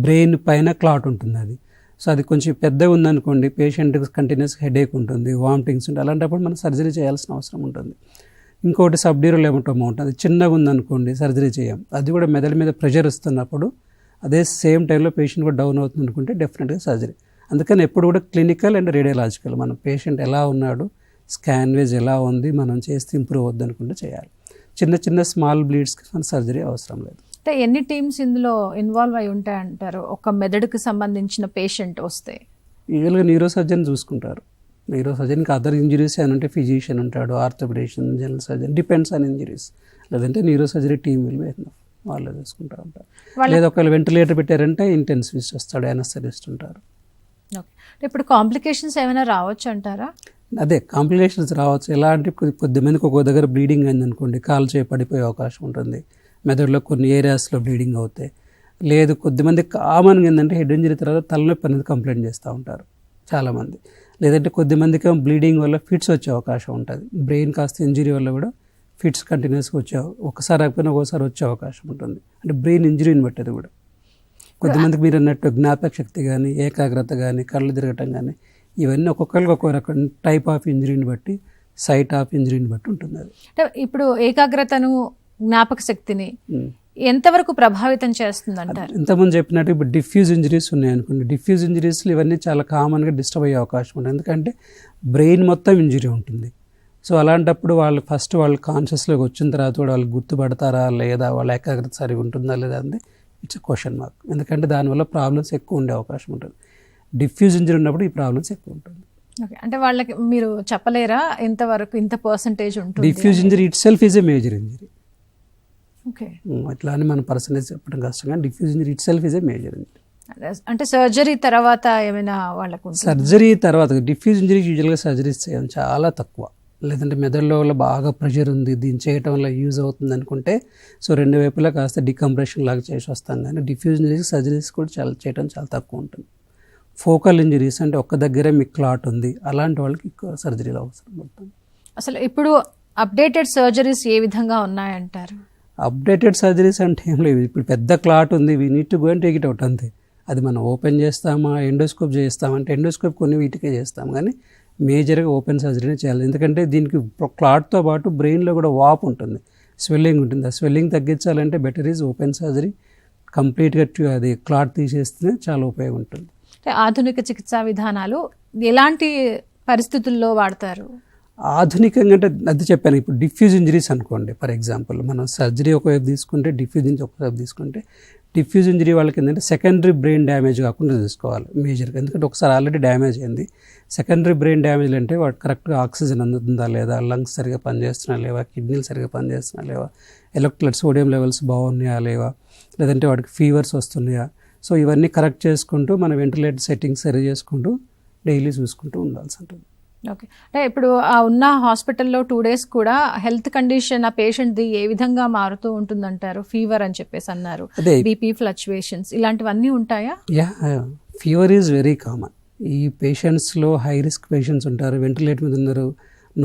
బ్రెయిన్ పైన క్లాట్ ఉంటుంది అది. సో అది కొంచెం పెద్దగా ఉందనుకోండి, పేషెంట్కి కంటిన్యూస్ హెడేక్ ఉంటుంది, వామిటింగ్స్ ఉంటుంది, అలాంటప్పుడు మనం సర్జరీ చేయాల్సిన అవసరం ఉంటుంది. ఇంకోటి సబ్డ్యూరల్ హెమటోమా ఉంటుంది, అది చిన్నగా ఉందనుకోండి సర్జరీ చేయం, అది కూడా మెదడు మీద ప్రెషర్ ఇస్తున్నప్పుడు అదే సేమ్ టైంలో పేషెంట్ కూడా డౌన్ అవుతుంది అనుకుంటే డెఫినెట్గా సర్జరీ. అందుకని ఎప్పుడు కూడా క్లినికల్ అండ్ రేడియోలాజికల్, మనం పేషెంట్ ఎలా ఉన్నాడు, స్కాన్ వేజ్ ఎలా ఉంది, మనం చేస్తే ఇంప్రూవ్ అవుద్ది అనుకుంటే చేయాలి. చిన్న స్మాల్ బ్లీడ్స్కి మన సర్జరీ అవసరం లేదు. అంటే ఎన్ని టీమ్స్ ఇందులో ఇన్వాల్వ్ అయి ఉంటాయంటారు ఒక మెదడుకు సంబంధించిన పేషెంట్ వస్తే? యూజువల్గా న్యూరో సర్జన్ చూసుకుంటారు. న్యూరో సర్జన్కి అదర్ ఇంజరీస్ ఏమంటే ఫిజిషియన్ ఉంటాడు, orthopaedician, general surgeon, depends on injuries. లేదంటే న్యూరో సర్జరీ టీమ్ విల్ వాళ్ళే చూసుకుంటూ ఉంటారు. లేదా ఒకవేళ వెంటిలేటర్ పెట్టారంటే ఇంటెన్సివిస్ట్ వస్తాడు, ఎనస్థెటిస్ట్ ఉంటారు. ఇప్పుడు కాంప్లికేషన్స్ ఏమైనా రావచ్చు అంటారా? అదే కాంప్లికేషన్స్ రావచ్చు. ఎలా అంటే కొద్దిమందికి ఒక్కో దగ్గర బ్లీడింగ్ అయిందనుకోండి, కాలు చేయి పడిపోయే అవకాశం ఉంటుంది, మెదడులో కొన్ని ఏరియాస్లో బ్లీడింగ్ అవుతాయి. లేదు కొద్దిమంది కామన్గా ఏంటంటే హెడ్ ఇంజరీ తర్వాత తలనొప్పి అనేది కంప్లైంట్ చేస్తూ ఉంటారు చాలామంది. లేదంటే కొద్దిమందికి బ్లీడింగ్ వల్ల ఫిట్స్ వచ్చే అవకాశం ఉంటుంది, బ్రెయిన్ కాస్త ఇంజరీ వల్ల కూడా ఫిట్స్ కంటిన్యూస్గా ఒకసారి అయిపోయినా ఒకసారి వచ్చే అవకాశం ఉంటుంది. అంటే బ్రెయిన్ ఇంజరీని బట్టి అది కూడా. కొద్దిమందికి మీరు అన్నట్టు జ్ఞాపక శక్తి కానీ, ఏకాగ్రత కానీ, కళ్ళు తిరగటం కానీ, ఇవన్నీ ఒక్కొక్కరికి ఒక్కొక్క రకం టైప్ ఆఫ్ ఇంజరీని బట్టి, సైట్ ఆఫ్ ఇంజరీని బట్టి ఉంటుంది. అది ఇప్పుడు ఏకాగ్రతను, జ్ఞాపక శక్తిని ఎంతవరకు ప్రభావితం చేస్తుంది అంటారు? ఇంతకుముందు చెప్పినట్టు ఇప్పుడు డిఫ్యూజ్ ఇంజరీస్ ఉన్నాయనుకోండి, డిఫ్యూజ్ ఇంజరీస్లో ఇవన్నీ చాలా కామన్గా డిస్టర్బ్ అయ్యే అవకాశం ఉంటుంది, ఎందుకంటే బ్రెయిన్ మొత్తం ఇంజరీ ఉంటుంది. సో అలాంటప్పుడు వాళ్ళు కాన్షియస్లోకి వచ్చిన తర్వాత కూడా వాళ్ళు గుర్తుపడతారా లేదా, వాళ్ళ ఏకాగ్రత సరిగా ఉంటుందా లేదా అనేది ఇట్స్ క్వశ్చన్ మార్క్. ఎందుకంటే దానివల్ల ప్రాబ్లమ్స్ ఎక్కువ ఉండే అవకాశం ఉంటుంది. డిఫ్యూజ్ ఇంజరీ ఉన్నప్పుడు ఈ ప్రాబ్లమ్స్ ఎక్కువ ఉంటుంది. ఓకే, అంటే వాళ్ళకి మీరు చెప్పలేరా ఎంతవరకు ఇంత పర్సంటేజ్ ఉంటుంది? Diffuse injury itself is a major injury. Okay. ఇట్లా అని మన పర్సనేజ్ చెప్పడం కష్టం, కానీ diffuse injury itself is a major injury. అంటే సర్జరీ తర్వాత ఏమైనా వాళ్ళకు సర్జరీ తర్వాత డిఫ్యూజ్ ఇంజరీ యూజువల్గా సర్జరీస్ చేయడం చాలా తక్కువ. లేదంటే మెదడులో బాగా ప్రెషర్ ఉంది, దీన్ని చేయటం వల్ల యూజ్ అవుతుంది అనుకుంటే సో రెండు వైపులా కాస్త డికంప్రెషన్ లాగా చేసి వస్తాం, కానీ డిఫ్యూజ్ ఇంజరీస్ సర్జరీస్ కూడా చేయడం చాలా తక్కువ ఉంటుంది. ఫోకల్ ఇంజరీస్ అంటే ఒక్క దగ్గరే మీకు క్లాట్ ఉంది, అలాంటి వాళ్ళకి ఎక్కువ సర్జరీలు అవసరం పడుతుంది. అసలు ఇప్పుడు అప్డేటెడ్ సర్జరీస్ ఏ విధంగా ఉన్నాయంటారు? అప్డేటెడ్ సర్జరీస్ అంటే ఏం లేవు. ఇప్పుడు పెద్ద క్లాట్ ఉంది, we need to go and take it out అంతే. అది మనం ఓపెన్ చేస్తామా, ఎండోస్కోప్ చేస్తామంటే ఎండోస్కోప్ కొన్ని వీటికే చేస్తాం, కానీ మేజర్గా ఓపెన్ సర్జరీనే చేయాలి. ఎందుకంటే దీనికి క్లాట్తో పాటు బ్రెయిన్లో కూడా వాపు ఉంటుంది, స్వెల్లింగ్ ఉంటుంది. ఆ స్వెల్లింగ్ తగ్గించాలంటే బెటర్ ఈజ్ ఓపెన్ సర్జరీ. కంప్లీట్గా అది క్లాట్ తీసేస్తేనే చాలా ఉపయోగం ఉంటుంది. ఆధునిక చికిత్సా విధానాలు ఎలాంటి పరిస్థితుల్లో వాడతారు? ఆధునికంగా అంటే అది చెప్పాను. ఇప్పుడు డిఫ్యూజ్ ఇంజరీస్ అనుకోండి, ఫర్ ఎగ్జాంపుల్ మనం సర్జరీ ఒకవైపు తీసుకుంటే, డిఫ్యూజ్ ఇంజరీ ఒకవైపు తీసుకుంటే, డిఫ్యూజ్ ఇంజరీ వాళ్ళకి ఏంటంటే సెకండరీ బ్రెయిన్ డ్యామేజ్ కాకుండా చూసుకోవాలి మేజర్గా. ఎందుకంటే ఒకసారి ఆల్రెడీ డ్యామేజ్ అయింది. సెకండరీ బ్రెయిన్ డ్యామేజ్ అంటే వాడు కరెక్ట్గా ఆక్సిజన్ అందుతుందా లేదా, లంగ్స్ సరిగా పనిచేస్తున్నా లేవా, కిడ్నీలు సరిగా పనిచేస్తున్నా లేవా, ఎలక్ట్రోలైట్ సోడియం లెవెల్స్ బాగున్నాయా లేవా, లేదంటే వాడికి ఫీవర్స్ వస్తున్నాయా. సో ఇవన్నీ కరెక్ట్ చేసుకుంటూ మన వెంటిలేటర్ సెట్టింగ్స్ సరి చేసుకుంటూ డైలీ చూసుకుంటూ ఉండాల్సి ఉంటుంది. ఓకే. అంటే ఇప్పుడు ఆ ఉన్న హాస్పిటల్లో 2 days కూడా హెల్త్ కండిషన్ ఆ పేషెంట్ది ఏ విధంగా మారుతూ ఉంటుందంటారు? ఫీవర్ అని చెప్పేసి అన్నారు, బీపీ ఫ్లక్చువేషన్స్ ఇలాంటివన్నీ ఉంటాయా? Fever is very common. ఈ పేషెంట్స్లో హై రిస్క్ పేషెంట్స్ ఉంటారు, వెంటిలేటర్ మీద ఉన్నారు,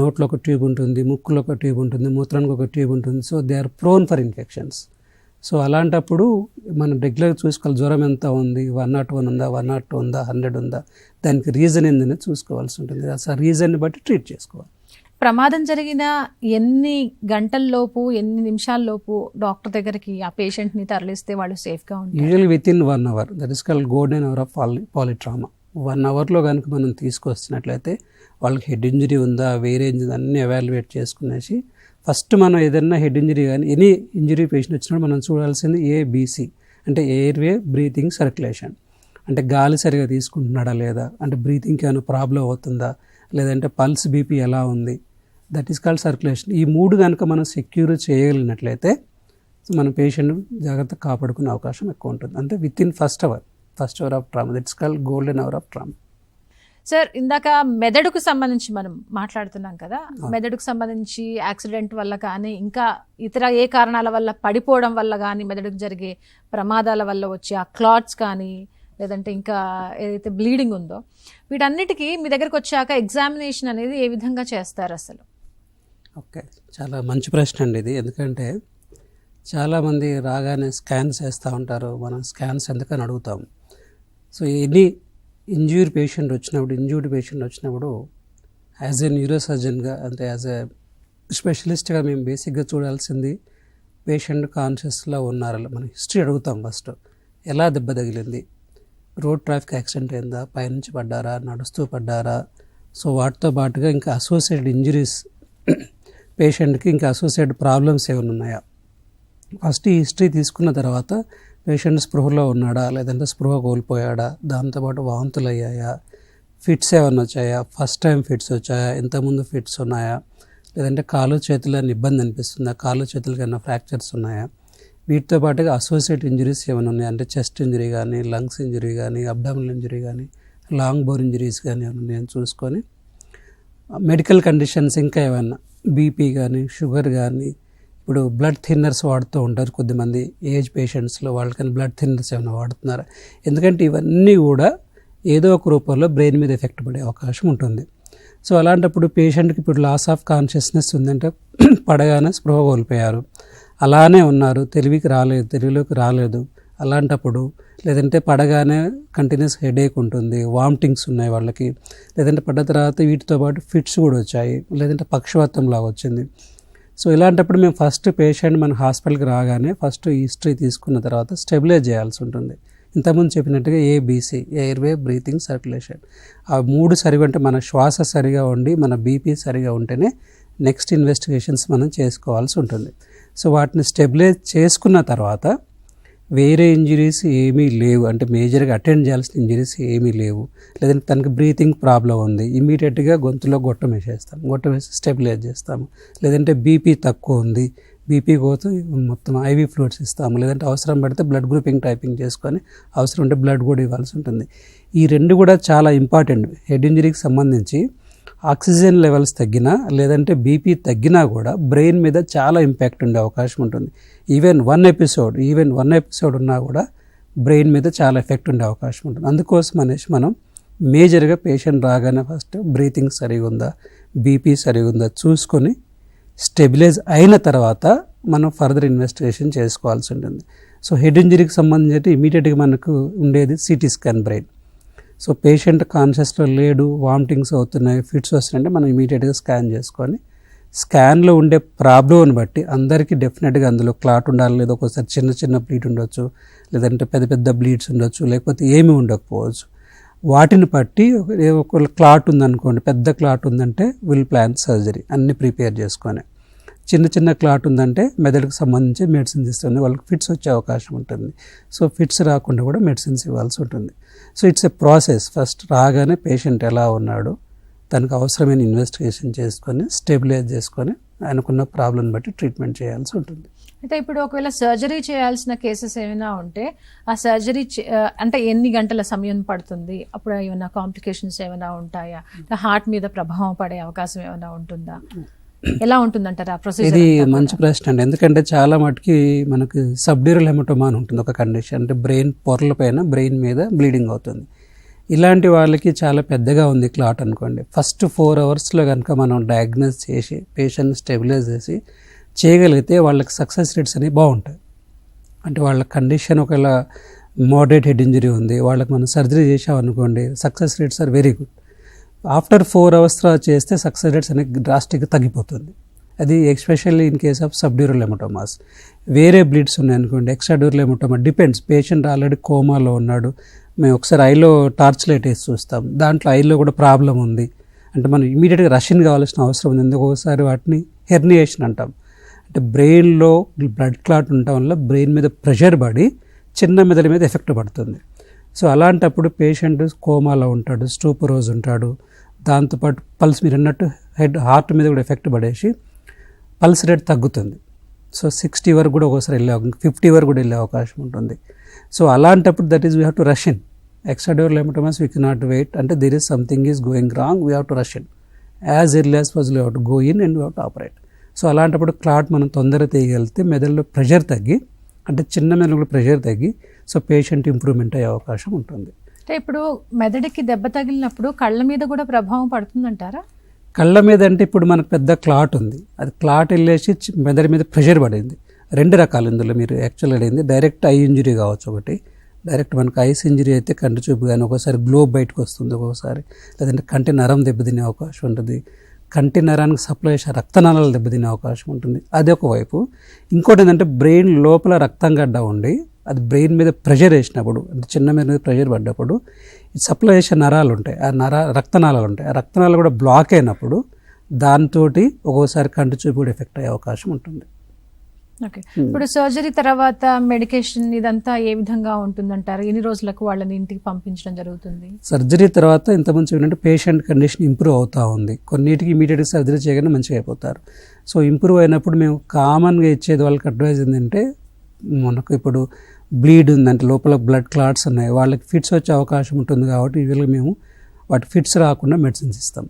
నోట్లో ఒక ట్యూబ్ ఉంటుంది, ముక్కులో ఒక ట్యూబ్ ఉంటుంది, మూత్రానికి ఒక ట్యూబ్ ఉంటుంది. So they are prone for infections. So అలాంటప్పుడు మనం రెగ్యులర్గా చూసుకోవాలి, జ్వరం ఎంత ఉంది, 101 ఉందా, 102 ఉందా, 100 ఉందా, దానికి రీజన్ ఏందని చూసుకోవాల్సి ఉంటుంది. అసలు రీజన్ని బట్టి ట్రీట్ చేసుకోవాలి. ప్రమాదం జరిగిన ఎన్ని గంటల్లోపు, ఎన్ని నిమిషాల్లోపు డాక్టర్ దగ్గరికి ఆ పేషెంట్ని తరలిస్తే వాళ్ళు సేఫ్గా ఉంటారు? Usually within 1 hour. That is called golden hour of polytrauma. 1 hourలో కనుక మనం తీసుకొచ్చినట్లయితే వాళ్ళకి హెడ్ ఇంజరీ ఉందా, వేరే ఇంజరీ అన్నీ ఎవాల్యుయేట్ చేసుకునేసి ఫస్ట్ మనం ఏదైనా హెడ్ ఇంజరీ కానీ ఎనీ ఇంజరీ పేషెంట్ వచ్చినప్పుడు మనం చూడాల్సింది ఏబిసి అంటే ఎయిర్వే బ్రీతింగ్ సర్క్యులేషన్. అంటే గాలి సరిగా తీసుకుంటున్నాడా లేదా, అంటే బ్రీతింగ్కి ఏమైనా ప్రాబ్లం అవుతుందా, లేదంటే పల్స్ బీపీ ఎలా ఉంది, దట్ ఈస్ కాల్డ్ సర్క్యులేషన్. ఈ 3 కనుక మనం సెక్యూర్ చేయగలిగినట్లయితే మన పేషెంట్ జాగ్రత్తగా కాపాడుకునే అవకాశం ఎక్కువ ఉంటుంది. అంటే within first hour of trauma. That's called golden hour of trauma. Sir, ఇందాక మెదడుకు సంబంధించి మనం మాట్లాడుతున్నాం కదా, మెదడుకు సంబంధించి యాక్సిడెంట్ వల్ల కానీ ఇంకా ఇతర ఏ కారణాల వల్ల పడిపోవడం వల్ల కానీ మెదడుకు జరిగే ప్రమాదాల వల్ల వచ్చే ఆ క్లాట్స్ కానీ లేదంటే ఇంకా ఏదైతే బ్లీడింగ్ ఉందో వీటన్నిటికీ మీ దగ్గరకు వచ్చాక ఎగ్జామినేషన్ అనేది ఏ విధంగా చేస్తారు అసలు? ఓకే, చాలా మంచి ప్రశ్న అండి ఇది. ఎందుకంటే చాలామంది రాగానే స్కాన్స్ వేస్తూ ఉంటారు, మనం స్కాన్స్ ఎందుకని అడుగుతాం. సో ఎనీ ఇంజ్యూర్డ్ పేషెంట్ వచ్చినప్పుడు యాజ్ ఏ న్యూరో సర్జన్గా అంటే యాజ్ ఏ స్పెషలిస్ట్గా మేము బేసిక్గా చూడాల్సింది పేషెంట్ కాన్షియస్లో ఉన్నారా, మన హిస్టరీ అడుగుతాం. ఫస్ట్ ఎలా దెబ్బ తగిలింది, రోడ్ ట్రాఫిక్ యాక్సిడెంట్ అయిందా, పైనుంచి పడ్డారా, నడుస్తూ పడ్డారా. సో వాటితో పాటుగా ఇంకా అసోసియేటెడ్ ఇంజరీస్ పేషెంట్కి ఇంకా అసోసియేటెడ్ ప్రాబ్లమ్స్ ఏమైనా ఉన్నాయా. ఫస్ట్ ఈ హిస్టరీ తీసుకున్న తర్వాత పేషెంట్ స్పృహలో ఉన్నాడా, లేదంటే స్పృహ కోల్పోయాడా, దాంతోపాటు వాంతులు అయ్యాయా, ఫిట్స్ ఏమైనా వచ్చాయా, ఫస్ట్ టైం ఫిట్స్ వచ్చాయా, ఇంతకుముందు ఫిట్స్ ఉన్నాయా, లేదంటే కాలు చేతులని ఇబ్బంది అనిపిస్తుందా, కాలు చేతులకి ఏమైనా ఫ్రాక్చర్స్ ఉన్నాయా. వీటితో పాటుగా అసోసియేట్ ఇంజరీస్ ఏమైనా ఉన్నాయి అంటే చెస్ట్ ఇంజరీ కానీ, లంగ్స్ ఇంజరీ కానీ, అబ్డామినల్ ఇంజరీ కానీ, లాంగ్ బోర్ ఇంజరీస్ కానీ ఏమైనా ఉన్నాయని చూసుకొని మెడికల్ కండిషన్స్ ఇంకా ఏమైనా బీపీ కానీ, షుగర్ కానీ, ఇప్పుడు బ్లడ్ థిన్నర్స్ వాడుతూ ఉంటారు కొద్దిమంది ఏజ్ పేషెంట్స్లో, వాళ్ళకని బ్లడ్ థిన్నర్స్ ఏమైనా వాడుతున్నారు. ఎందుకంటే ఇవన్నీ కూడా ఏదో ఒక రూపంలో బ్రెయిన్ మీద ఎఫెక్ట్ పడే అవకాశం ఉంటుంది. సో అలాంటప్పుడు పేషెంట్కి ఇప్పుడు లాస్ ఆఫ్ కాన్షియస్నెస్ ఉందంటే పడగానే స్పృహ కోల్పోయారు, అలానే ఉన్నారు, తెలివిలోకి రాలేదు. అలాంటప్పుడు లేదంటే పడగానే కంటిన్యూస్ హెడేక్ ఉంటుంది, వామిటింగ్స్ ఉన్నాయి వాళ్ళకి, లేదంటే పడ్డ తర్వాత వీటితో పాటు ఫిట్స్ కూడా వచ్చాయి, లేదంటే పక్షవాతం లాగా వచ్చింది. సో ఇలాంటప్పుడు మేము ఫస్ట్ పేషెంట్ మన హాస్పిటల్కి రాగానే ఫస్ట్ హిస్టరీ తీసుకున్న తర్వాత స్టెబిలైజ్ చేయాల్సి ఉంటుంది. ఇంతకుముందు చెప్పినట్టుగా ఏబిసి ఎయిర్వే బ్రీతింగ్ సర్క్యులేషన్ ఆ 3 సరిగా ఉంటే మన శ్వాస సరిగా ఉండి మన బీపీ సరిగా ఉంటేనే నెక్స్ట్ ఇన్వెస్టిగేషన్స్ మనం చేసుకోవాల్సి ఉంటుంది. సో వాటిని స్టెబిలైజ్ చేసుకున్న తర్వాత వేరే ఇంజరీస్ ఏమీ లేవు, అంటే మేజర్గా అటెండ్ చేయాల్సిన ఇంజరీస్ ఏమీ లేవు, లేదంటే తనకి బ్రీతింగ్ ప్రాబ్లం ఉంది, ఇమీడియట్గా గొంతులో గొట్టం వేసేస్తాము, గొట్టం వేసి స్టెబిలైజ్ చేస్తాము. లేదంటే బీపీ తక్కువ ఉంది, బీపీ కోసం మొత్తం ఐవీ ఫ్లూయిడ్స్ ఇస్తాము, లేదంటే అవసరం పడితే బ్లడ్ గ్రూపింగ్ టైపింగ్ చేసుకొని అవసరం ఉంటే బ్లడ్ కూడా ఇవ్వాల్సి ఉంటుంది. ఈ రెండు కూడా చాలా ఇంపార్టెంట్. హెడ్ ఇంజరీకి సంబంధించి ఆక్సిజన్ లెవెల్స్ తగ్గినా లేదంటే బీపీ తగ్గినా కూడా బ్రెయిన్ మీద చాలా ఇంపాక్ట్ ఉండే అవకాశం ఉంటుంది. ఈవెన్ వన్ ఎపిసోడ్ ఉన్నా కూడా బ్రెయిన్ మీద చాలా ఎఫెక్ట్ ఉండే అవకాశం ఉంటుంది. అందుకోసం అనేసి మనం మేజర్గా పేషెంట్ రాగానే ఫస్ట్ బ్రీతింగ్ సరిగా ఉందా, బీపీ సరిగా ఉందా చూసుకొని స్టెబిలైజ్ అయిన తర్వాత మనం ఫర్దర్ ఇన్వెస్టిగేషన్ చేసుకోవాల్సి ఉంటుంది. సో హెడ్ ఇంజరీకి సంబంధించి ఇమీడియట్గా మనకు ఉండేది CT scan brain. So patient కాన్షియస్లో లేడు, వామిటింగ్స్ అవుతున్నాయి, ఫిట్స్ వస్తున్నాయంటే మనం ఇమీడియట్గా స్కాన్ చేసుకొని స్కాన్లో ఉండే ప్రాబ్లమ్ని బట్టి అందరికీ డెఫినెట్గా అందులో క్లాట్ ఉండాలి, లేదా ఒక్కోసారి చిన్న చిన్న బ్లీడ్ ఉండొచ్చు, లేదంటే పెద్ద పెద్ద బ్లీడ్స్ ఉండొచ్చు, లేకపోతే ఏమీ ఉండకపోవచ్చు. వాటిని బట్టి ఒక క్లాట్ ఉందనుకోండి, పెద్ద క్లాట్ ఉందంటే విల్ ప్లాన్ సర్జరీ అన్ని ప్రిపేర్ చేసుకొని, చిన్న చిన్న క్లాట్ ఉందంటే మెదడుకు సంబంధించి మెడిసిన్స్ ఇస్తుంది, వాళ్ళకి ఫిట్స్ వచ్చే అవకాశం ఉంటుంది. సో ఫిట్స్ రాకుండా కూడా మెడిసిన్స్ ఇవ్వాల్సి ఉంటుంది. So it's a process. First రాగానే పేషెంట్ ఎలా ఉన్నాడు, దానికి అవసరమైన ఇన్వెస్టిగేషన్ చేసుకొని స్టెబిలైజ్ చేసుకొని ఆయనకున్న ప్రాబ్లం బట్టి ట్రీట్మెంట్ చేయాల్సి ఉంటుంది. అయితే ఇప్పుడు ఒకవేళ సర్జరీ చేయాల్సిన కేసెస్ ఏమైనా ఉంటే ఆ సర్జరీ అంటే ఎన్ని గంటల సమయం పడుతుంది, అప్పుడు ఏమైనా కాంప్లికేషన్స్ ఏమైనా ఉంటాయా, హార్ట్ మీద ప్రభావం పడే అవకాశం ఏమైనా ఉంటుందా, ఎలా ఉంటుందంటారా ప్రొసీజర్? ఇది మంచి ప్రశ్న అండి. ఎందుకంటే చాలా మటుకి మనకి సబ్డ్యూరల్ హెమటోమా అని ఉంటుంది ఒక కండిషన్, అంటే బ్రెయిన్ పొరల పైన బ్రెయిన్ మీద బ్లీడింగ్ అవుతుంది. ఇలాంటి వాళ్ళకి చాలా పెద్దగా ఉంది క్లాట్ అనుకోండి, ఫస్ట్ 4 అవర్స్లో కనుక మనం డయాగ్నోస్ చేసి పేషెంట్ స్టెబిలైజ్ చేసి చేయగలిగితే వాళ్ళకి సక్సెస్ రేట్స్ అనేవి బాగుంటాయి. అంటే వాళ్ళ కండిషన్ ఒకవేళ మోడరేట్ హెడ్ ఇంజరీ ఉంది, వాళ్ళకి మనం సర్జరీ చేసామనుకోండి, success rates are very good. After 4 hours చేస్తే సక్సెస్ రేట్స్ అనేది డ్రాస్టిక్గా తగ్గిపోతుంది. అది especially in case of subdural haematomas. వేరే బ్లీడ్స్ ఉన్నాయనుకోండి, extradural haematoma depends. Patient already కోమాలో ఉన్నాడు, మేము ఒకసారి ఐలో టార్చ్ లైట్ వేసి చూస్తాం, దాంట్లో ఐలో కూడా ప్రాబ్లం ఉంది అంటే మనం ఇమీడియట్గా రష్యన్ కావాల్సిన అవసరం ఉంది. ఒక్కొక్కసారి వాటిని హెర్నియేషన్ అంటాం, అంటే బ్రెయిన్లో బ్లడ్ క్లాట్ ఉండటం వల్ల బ్రెయిన్ మీద ప్రెషర్ పడి చిన్న మెదడు మీద ఎఫెక్ట్ పడుతుంది. సో అలాంటప్పుడు పేషెంట్ కోమాలో ఉంటాడు, స్టూపరోజ్ ఉంటాడు, దాంతోపాటు పల్స్ మీరు అన్నట్టు హార్ట్ మీద కూడా ఎఫెక్ట్ పడేసి పల్స్ రేట్ తగ్గుతుంది. సో 60 వరకు కూడా ఒకసారి 50 వరకు కూడా వెళ్ళే అవకాశం ఉంటుంది. సో అలాంటప్పుడు that is we have to rush in. Extradural hematomas we cannot wait, అంటే there is something is going wrong, we have to rush in as early as possible. We have to go in and we have to operate. So అలాంటప్పుడు clot మనం తొందరగా తీయగలిగితే మెదడులో pressure తగ్గి, అంటే చిన్న మెదడులో pressure తగ్గి సో పేషెంట్ ఇంప్రూవ్మెంట్ అయ్యే అవకాశం ఉంటుంది. అంటే ఇప్పుడు మెదడుకి దెబ్బ తగిలినప్పుడు కళ్ళ మీద కూడా ప్రభావం పడుతుందంటారా? కళ్ళ మీద అంటే ఇప్పుడు మనకు పెద్ద క్లాట్ ఉంది, అది క్లాట్ వెళ్ళేసి మెదడు మీద ప్రెషర్ పడింది. 2 రకాలు ఇందులో మీరు యాక్చువల్ అడిగింది. డైరెక్ట్ ఐ ఇంజరీ కావచ్చు, ఒకటి డైరెక్ట్ మనకు ఐస్ ఇంజరీ అయితే కంటి చూపు కానీ ఒకసారి గ్లోబ్ బయటకు వస్తుంది, ఒక్కొక్కసారి లేదంటే కంటి నరం దెబ్బతినే అవకాశం ఉంటుంది, కంటి నరానికి సప్లై చేసే రక్తనాళాలు దెబ్బతినే అవకాశం ఉంటుంది. అది ఒకవైపు. ఇంకోటి ఏంటంటే బ్రెయిన్ లోపల రక్తం గడ్డ ఉండి అది బ్రెయిన్ మీద ప్రెషర్ వేసినప్పుడు, అంటే చిన్న మీద ప్రెషర్ పడ్డప్పుడు సప్లై చేసే నరాలు ఉంటాయి, ఆ రక్తనాళాలు ఉంటాయి, ఆ రక్తనాళాలు కూడా బ్లాక్ అయినప్పుడు దాంతో ఒక్కోసారి కంటి చూపు కూడా ఎఫెక్ట్ అయ్యే అవకాశం ఉంటుంది. ఓకే, ఇప్పుడు సర్జరీ తర్వాత మెడికేషన్ ఇదంతా ఏ విధంగా ఉంటుందంటారు? ఎన్ని రోజులకు వాళ్ళని ఇంటికి పంపించడం జరుగుతుంది? సర్జరీ తర్వాత ఇంతకుముందు ఏంటంటే పేషెంట్ కండిషన్ ఇంప్రూవ్ అవుతూ ఉంది, కొన్నిటికి ఇమీడియట్గా సర్జరీ చేయగానే మంచిగా అయిపోతారు. సో ఇంప్రూవ్ అయినప్పుడు మేము కామన్గా ఇచ్చేది వాళ్ళకి అడ్వైజ్ ఏంటంటే, మనకు ఇప్పుడు బ్లీడ్ ఉందంటే లోపల బ్లడ్ క్లాట్స్ ఉన్నాయి, వాళ్ళకి ఫిట్స్ వచ్చే అవకాశం ఉంటుంది కాబట్టి యూజువల్గా మేము వాటి ఫిట్స్ రాకుండా మెడిసిన్స్ ఇస్తాం.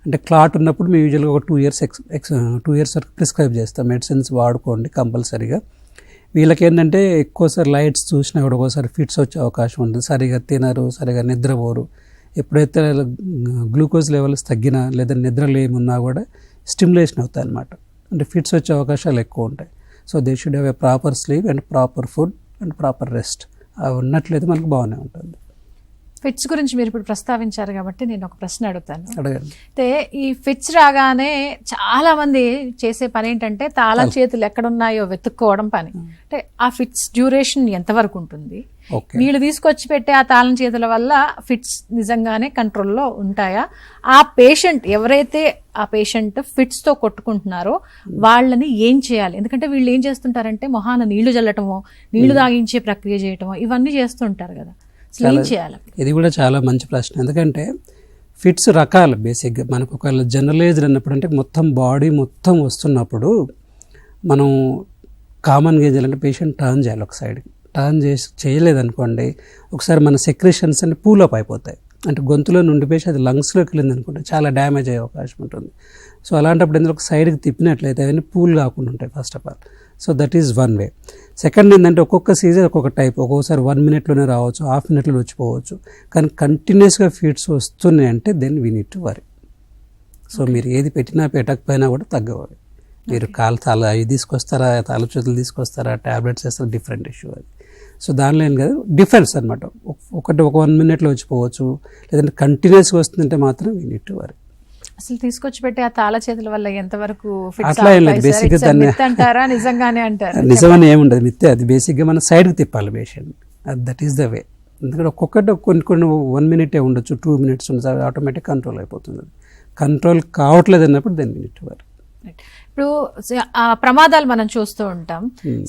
అంటే క్లాట్ ఉన్నప్పుడు మేము యూజువల్గా ఒక 2 ఇయర్స్ వరకు ప్రిస్క్రైబ్ చేస్తాం, మెడిసిన్స్ వాడుకోండి కంపల్సరీగా. వీళ్ళకి ఏంటంటే ఎక్కువసారి లైట్స్ చూసినా కూడా ఒకసారి ఫిట్స్ వచ్చే అవకాశం ఉంటుంది, సరిగా తినరు, సరిగా నిద్రపోరు. ఎప్పుడైతే గ్లూకోజ్ లెవెల్స్ తగ్గినా లేదా నిద్రలు ఏమున్నా కూడా స్టిమ్యులేషన్ అవుతాయి అన్నమాట, అంటే ఫిట్స్ వచ్చే అవకాశాలు ఎక్కువ ఉంటాయి. So they should have a proper sleep and proper food and proper rest. అవి ఉన్నట్లయితే మనకు బాగానే ఉంటుంది. ఫిట్స్ గురించి మీరు ఇప్పుడు ప్రస్తావించారు కాబట్టి నేను ఒక ప్రశ్న అడుగుతాను. అడగండి. అయితే ఈ ఫిట్స్ రాగానే చాలా మంది చేసే పని ఏంటంటే తాళం చేతులు ఎక్కడున్నాయో వెతుక్కోవడం పని. అంటే ఆ ఫిట్స్ డ్యూరేషన్ ఎంతవరకు ఉంటుంది? వీళ్ళు తీసుకొచ్చి పెట్టే ఆ తాళం చేతుల వల్ల ఫిట్స్ నిజంగానే కంట్రోల్లో ఉంటాయా? ఆ పేషెంట్ ఎవరైతే ఆ పేషెంట్ ఫిట్స్ తో కొట్టుకుంటున్నారో వాళ్ళని ఏం చేయాలి? ఎందుకంటే వీళ్ళు ఏం చేస్తుంటారంటే మొహాన నీళ్లు చల్లటమో, నీళ్లు తాగించే ప్రక్రియ చేయటమో ఇవన్నీ చేస్తుంటారు కదా, ఏం చేయాలి? ఇది కూడా చాలా మంచి ప్రశ్న. ఎందుకంటే ఫిట్స్ రకాలు బేసిక్గా మనకు ఒకవేళ జనరలైజ్డ్ అన్నప్పుడు అంటే మొత్తం బాడీ మొత్తం వస్తున్నప్పుడు మనం కామన్గా ఏం చేయాలంటే పేషెంట్ టర్న్ చేయాలి ఒక సైడ్కి. టర్న్ చేయలేదనుకోండి ఒకసారి మన సెక్రేషన్స్ అన్ని పూలప్ అయిపోతాయి. అంటే గొంతులో నుండిపోయి అది లంగ్స్లోకి వెళ్ళింది అనుకుంటే చాలా డ్యామేజ్ అయ్యే అవకాశం ఉంటుంది. సో అలాంటప్పుడు ఎందుకు ఒక సైడ్కి తిప్పినట్లయితే అవన్నీ పూల్ కాకుండా ఉంటాయి first of all. So that is one way. Second ఏంటంటే ఒక్కొక్క సీజర్ ఒక్కొక్క టైప్. ఒక్కొక్కసారి 1 minute రావచ్చు, హాఫ్ మినిట్లో వచ్చిపోవచ్చు. కానీ కంటిన్యూస్గా ఫీడ్స్ వస్తున్నాయి అంటే then we need to worry. So మీరు ఏది పెట్టకపోయినా కూడా తగ్గవాలి. మీరు అవి తీసుకొస్తారా, తల చేతులు తీసుకొస్తారా, ట్యాబ్లెట్స్ వేస్తారా, డిఫరెంట్ ఇష్యూ అది. సో దానిలో ఏం కాదు, డిఫరెన్స్ అనమాట. ఒక 1 minute వచ్చిపోవచ్చు, లేదంటే కంటిన్యూస్గా వస్తుందంటే మాత్రం వీ నీడ్ టు వరీ. అసలు తీసుకొచ్చి పెట్టి ఆ తాళ చేతుల వల్ల ఎంతవరకు అట్లా ఏం లేదు. బేసిక్గా దాన్ని అంటారా, నిజంగానే అంటారా? నిజమని ఏముండదు, మిత్తే. అది బేసిక్గా మనం సైడ్కి తిప్పాలి patient. That is the way. ఎందుకంటే ఒక్కొక్కటి కొన్ని 1 minute ఉండొచ్చు, 2 minutes ఉండొచ్చు, ఆటోమేటిక్ కంట్రోల్ అయిపోతుంది. కంట్రోల్ కావట్లేదు అన్నప్పుడు then we need to worry. ఇప్పుడు ఆ ప్రమాదాలు మనం చూస్తూ ఉంటాం.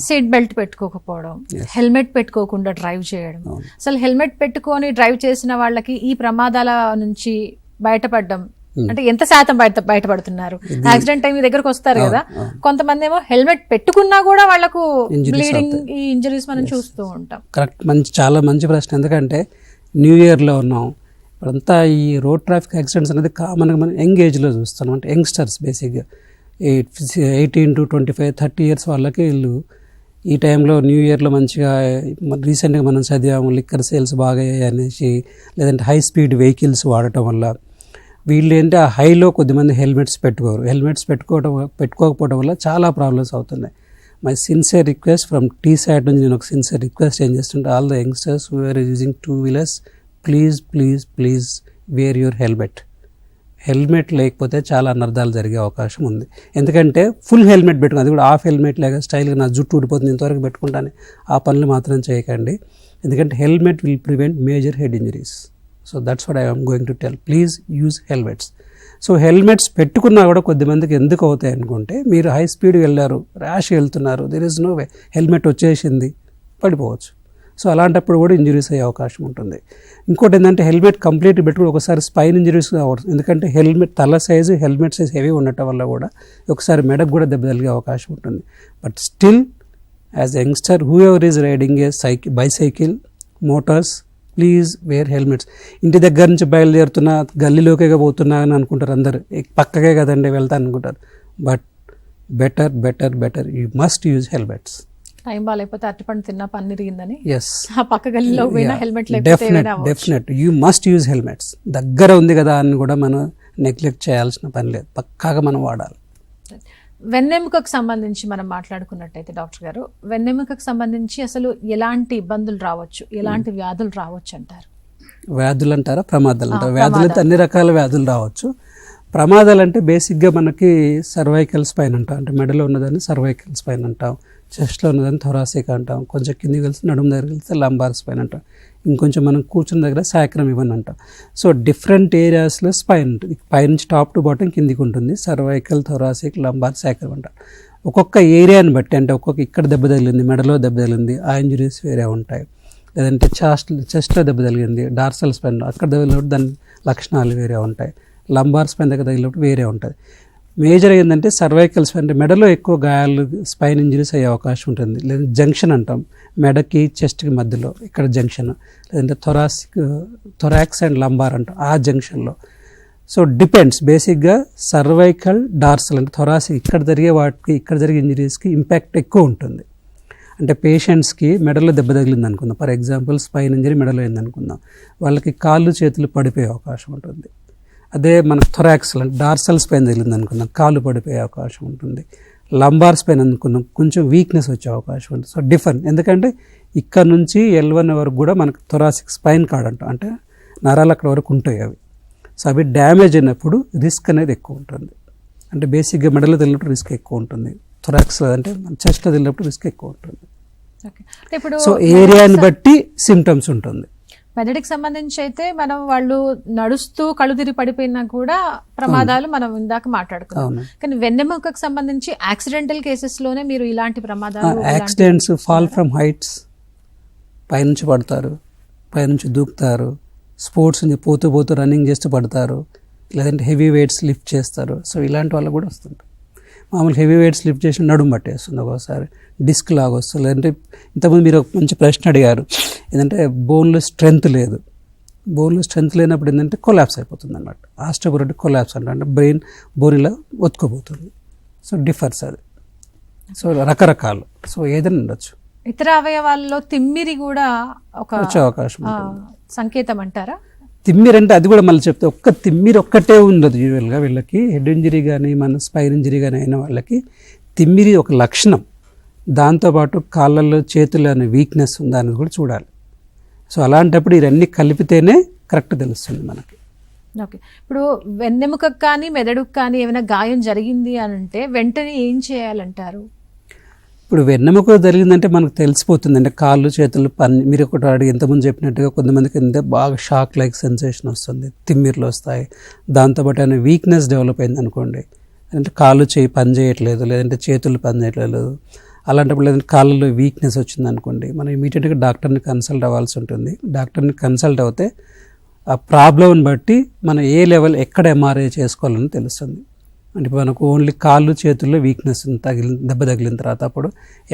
సీట్ బెల్ట్ పెట్టుకోకపోవడం, హెల్మెట్ పెట్టుకోకుండా డ్రైవ్ చేయడం. అసలు హెల్మెట్ పెట్టుకొని డ్రైవ్ చేసిన వాళ్ళకి ఈ ప్రమాదాల నుంచి బయటపడడం అంటే ఎంత శాతం బయటపడుతున్నారు? యాక్సిడెంట్ టైం దగ్గరకు వస్తారు కదా, కొంతమంది ఏమో హెల్మెట్ పెట్టుకున్నా కూడా వాళ్ళకు బ్లీడింగ్, ఈ ఇంజరీస్ మనం చూస్తూ ఉంటాం. కరెక్ట్, చాలా మంచి ప్రశ్న. ఎందుకంటే న్యూ ఇయర్లో ఉన్నాం, ఇప్పుడంతా ఈ రోడ్ ట్రాఫిక్ యాక్సిడెంట్స్ అనేది కామన్గా మనం యంగ్ ఏజ్లో చూస్తాం. అంటే యంగ్స్టర్స్ బేసిక్గా 18 to 25, 30 years వాళ్ళకి వీళ్ళు ఈ టైంలో న్యూ ఇయర్లో మంచిగా రీసెంట్గా మనం చదివాము లిక్కర్ సేల్స్ బాగా అనేసి, లేదంటే హై స్పీడ్ వెహికల్స్ వాడటం వల్ల వీళ్ళు ఏంటి ఆ హైలో కొద్దిమంది హెల్మెట్స్ పెట్టుకోరు. హెల్మెట్స్ పెట్టుకోకపోవడం వల్ల చాలా ప్రాబ్లమ్స్ అవుతున్నాయి. My sincere request from T side నుంచి నేను ఒక సిన్సియర్ రిక్వెస్ట్ ఏం చేస్తుంటే, all the youngsters who are using 2-wheelers, please wear your helmet. Helmet లేకపోతే చాలా అనర్థాలు జరిగే అవకాశం ఉంది. ఎందుకంటే ఫుల్ హెల్మెట్ పెట్టుకుని, అది కూడా హాఫ్ హెల్మెట్ లేక స్టైల్గా నా జుట్టు ఊడిపోతుంది ఇంతవరకు పెట్టుకుంటాను, ఆ పనులు మాత్రం చేయకండి. ఎందుకంటే helmet will prevent major head injuries. So that's what I am going to tell, please use helmets. So helmets పెట్టుకున్నా కూడా కొద్దిమందికి ఎందుకు అవుతాయి అనుకుంటే, మీరు హై స్పీడ్ వెళ్ళారు, ర్యాష్ వెళ్తున్నారు, there is no way, helmet వచ్చేసింది, పడిపోవచ్చు. సో అలాంటప్పుడు కూడా ఇంజరీస్ అయ్యే అవకాశం ఉంటుంది. ఇంకోటి ఏంటంటే హెల్మెట్ కంప్లీట్ పెట్టుకుని ఒకసారి స్పైన్ ఇంజరీస్ కావచ్చు. ఎందుకంటే హెల్మెట్ తల సైజు, హెల్మెట్ సైజ్ హెవీ ఉండటం వల్ల కూడా ఒకసారి మెడకు కూడా దెబ్బ తగిలే అవకాశం ఉంటుంది. But still as youngster whoever is riding a bicycle, motors, please wear helmets. ఇంటి దగ్గర నుంచి బయలుదేరుతున్నా గల్లీలోకే పోతున్నా అని అనుకుంటారు అందరు, పక్కకే కదండి వెళ్తా అనుకుంటారు. But better you must use helmets. Time బాగాలేకపోతే అరటిపండు తిన్నా పన్ను తిరిగిందని పక్క గల్లీలో పోయినా helmet definite you must use helmets. దగ్గర ఉంది కదా అని కూడా మనం నెగ్లెక్ట్ చేయాల్సిన పని లేదు, పక్కాగా మనం వాడాలి. వెన్నెముకకు సంబంధించి మనం మాట్లాడుకున్నట్టయితే డాక్టర్ గారు, వెన్నెముకకు సంబంధించి అసలు ఎలాంటి ఇబ్బందులు రావచ్చు, ఎలాంటి వ్యాధులు రావచ్చు అంటారు? వ్యాధులు అంటారా, ప్రమాదాలు అంటారా? వ్యాధులు అయితే అన్ని రకాల వ్యాధులు రావచ్చు. ప్రమాదాలు అంటే బేసిక్గా మనకి సర్వైకల్ స్పైన్ అంటాం, అంటే మెడలో ఉన్నదాన్ని సర్వైకల్ స్పైన్ అంటాం, చెస్ట్లో ఉన్నదాన్ని థొరాసిక్ అంటాం, కొంచెం కిందికి వెళ్తే నడుము దగ్గర వెళ్తే లంబార్ స్పైన్ అంటాం, ఇంకొంచెం మనం కూర్చున్న దగ్గర సాక్రమ్ ఇవన్నీ అంటాం. సో డిఫరెంట్ ఏరియాస్లో స్పైన్ ఉంటుంది, పైనుంచి టాప్ టు బాటం కిందికి ఉంటుంది. సర్వైకల్, థొరాసిక్, లంబార్, సాక్రమ్ అంటాం. ఒక్కొక్క ఏరియాని బట్టి, అంటే ఒక్కొక్క ఇక్కడ దెబ్బ తగిలింది, మెడలో దెబ్బ తగిలింది, ఆ ఇంజరీస్ వేరే ఉంటాయి. లేదంటే చెస్ట్లో దెబ్బ తగిలింది, డార్సల్ స్పైన్ అక్కడ తగిలినప్పుడు దాని లక్షణాలు వేరే ఉంటాయి. లంబార్ స్పైన్ దగ్గర తగిలినప్పుడు వేరే ఉంటుంది. మేజర్ ఏంటంటే సర్వైకల్ స్పైన్, అంటే మెడలో ఎక్కువ గాయాలు, స్పైన్ ఇంజరీస్ అయ్యే అవకాశం ఉంటుంది. లేదంటే జంక్షన్ అంటాం, మెడకి చెస్ట్కి మధ్యలో ఇక్కడ జంక్షన్, లేదంటే థొరాక్స్ అండ్ లంబార్ అంటాం, ఆ జంక్షన్లో. సో డిపెండ్స్, బేసిక్గా సర్వైకల్, డార్సల్ అంటే థొరాసిక్ ఇక్కడ జరిగే వాటికి, ఇక్కడ జరిగే ఇంజరీస్కి ఇంపాక్ట్ ఎక్కువ ఉంటుంది. అంటే పేషెంట్స్కి మెడలో దెబ్బ తగిలింది అనుకుందాం, ఫర్ ఎగ్జాంపుల్ స్పైన్ ఇంజరీ మెడలో అయింది అనుకుందాం, వాళ్ళకి కాళ్ళు చేతులు పడిపోయే అవకాశం ఉంటుంది. అదే మనకు థొరాక్స్ అంటే డార్సల్ స్పైన్ తగిలింది అనుకుందాం, కాళ్ళు పడిపోయే అవకాశం ఉంటుంది. లంబార్ స్పైన్ అనుకున్నాం, కొంచెం వీక్నెస్ వచ్చే అవకాశం ఉంటుంది. సో డిఫరెంట్, ఎందుకంటే ఇక్కడ నుంచి L1 వరకు కూడా మనకు థొరాసిక్ స్పైన్ కార్డ్ అంటాం, అంటే నరాలు అక్కడ వరకు ఉంటాయి అవి. సో అవి డ్యామేజ్ అయినప్పుడు రిస్క్ అనేది ఎక్కువ ఉంటుంది. అంటే బేసిక్గా మెడలో తగిలినప్పుడు రిస్క్ ఎక్కువ ఉంటుంది, థొరాక్స్ అంటే చెస్ట్లో తగిలినప్పుడు రిస్క్ ఎక్కువ ఉంటుంది. సో ఏరియాని బట్టి సిమ్టమ్స్ ఉంటుంది. మెదడుకి సంబంధించి అయితే మనం వాళ్ళు నడుస్తూ కళ్ళు తిరిగి పడిపోయినా కూడా ప్రమాదాలు మనం ఇందాక మాట్లాడుకున్నాం. కానీ వెన్నెముకకు సంబంధించి యాక్సిడెంటల్ కేసెస్ లోనే మీరు ఇలాంటి ప్రమాదాలు, యాక్సిడెంట్స్, ఫాల్ ఫ్రమ్ హైట్స్, పైనుంచి పడతారు, పైనుంచి దూకుతారు, స్పోర్ట్స్ నుంచి పోతూ రన్నింగ్ చేస్తూ పడతారు, లేదంటే హెవీ వెయిట్స్ లిఫ్ట్ చేస్తారు. సో ఇలాంటి వాళ్ళు కూడా వస్తుంటారు. మామూలు హెవీ వెయిట్స్ లిఫ్ట్ చేసిన నడుము పట్టేస్తుంది, ఒక్కోసారి డిస్క్ లాగా వస్తుంది. లేదంటే ఇంతకుముందు మీరు ఒక మంచి ప్రశ్న అడిగారు, ఏంటంటే బోన్లో స్ట్రెంగ్త్ లేదు. బోన్లో స్ట్రెంగ్త్ లేనప్పుడు ఏంటంటే కొలాప్స్ అయిపోతుంది అన్నమాట. ఆస్టియోపోరోటిక్ కొలాప్స్ అంటే బోన్ ఇలా ఒత్తుకుపోతుంది. సో డిఫర్స్ అది. సో రకరకాలు, సో ఏదైనా ఉండొచ్చు. ఇతర అవయవాల్లో తిమ్మిరి కూడా ఒక వచ్చే అవకాశం సంకేతం అంటారా? తిమ్మిరి అంటే అది కూడా మళ్ళీ చెప్తే ఒక్క తిమ్మిరి ఒక్కటే ఉండదు. యూజువల్గా వీళ్ళకి హెడ్ ఇంజరీ కానీ మన స్పైన్ ఇంజరీ కానీ అయిన వాళ్ళకి తిమ్మిరి ఒక లక్షణం. దాంతోపాటు కాళ్ళల్లో చేతులు అనే వీక్నెస్ ఉందా అనేది కూడా చూడాలి. సో అలాంటప్పుడు ఇవన్నీ కలిపితేనే కరెక్ట్ తెలుస్తుంది మనకి. ఓకే, ఇప్పుడు వెన్నెముకకు కానీ మెదడుకు కానీ ఏమైనా గాయం జరిగింది అని అంటే వెంటనే ఏం చేయాలంటారు? ఇప్పుడు వెన్నెముక జరిగిందంటే మనకు తెలిసిపోతుంది. అంటే కాళ్ళు చేతులు మీరు ఒకటి అడిగి ఎంతమంది చెప్పినట్టుగా కొంతమందికి ఏంటంటే బాగా షాక్ లైక్ సెన్సేషన్ వస్తుంది, తిమ్మిర్లు వస్తాయి. దాంతోపాటు ఏమైనా వీక్నెస్ డెవలప్ అయింది అనుకోండి, అంటే కాళ్ళు చేయి పని చేయట్లేదు, లేదంటే చేతులు పని చేయట్లేదు, అలాంటప్పుడు లేదంటే కాళ్ళలో వీక్నెస్ వచ్చింది అనుకోండి, మనం ఇమీడియట్గా డాక్టర్ని కన్సల్ట్ అవ్వాల్సి ఉంటుంది. డాక్టర్ని కన్సల్ట్ అవుతే ఆ ప్రాబ్లంని బట్టి మనం ఏ లెవెల్ ఎక్కడ ఎంఆర్ఐ చేసుకోవాలని తెలుస్తుంది. అంటే మనకు ఓన్లీ కాళ్ళు చేతుల్లో వీక్నెస్ దెబ్బ తగిలిన తర్వాత అప్పుడు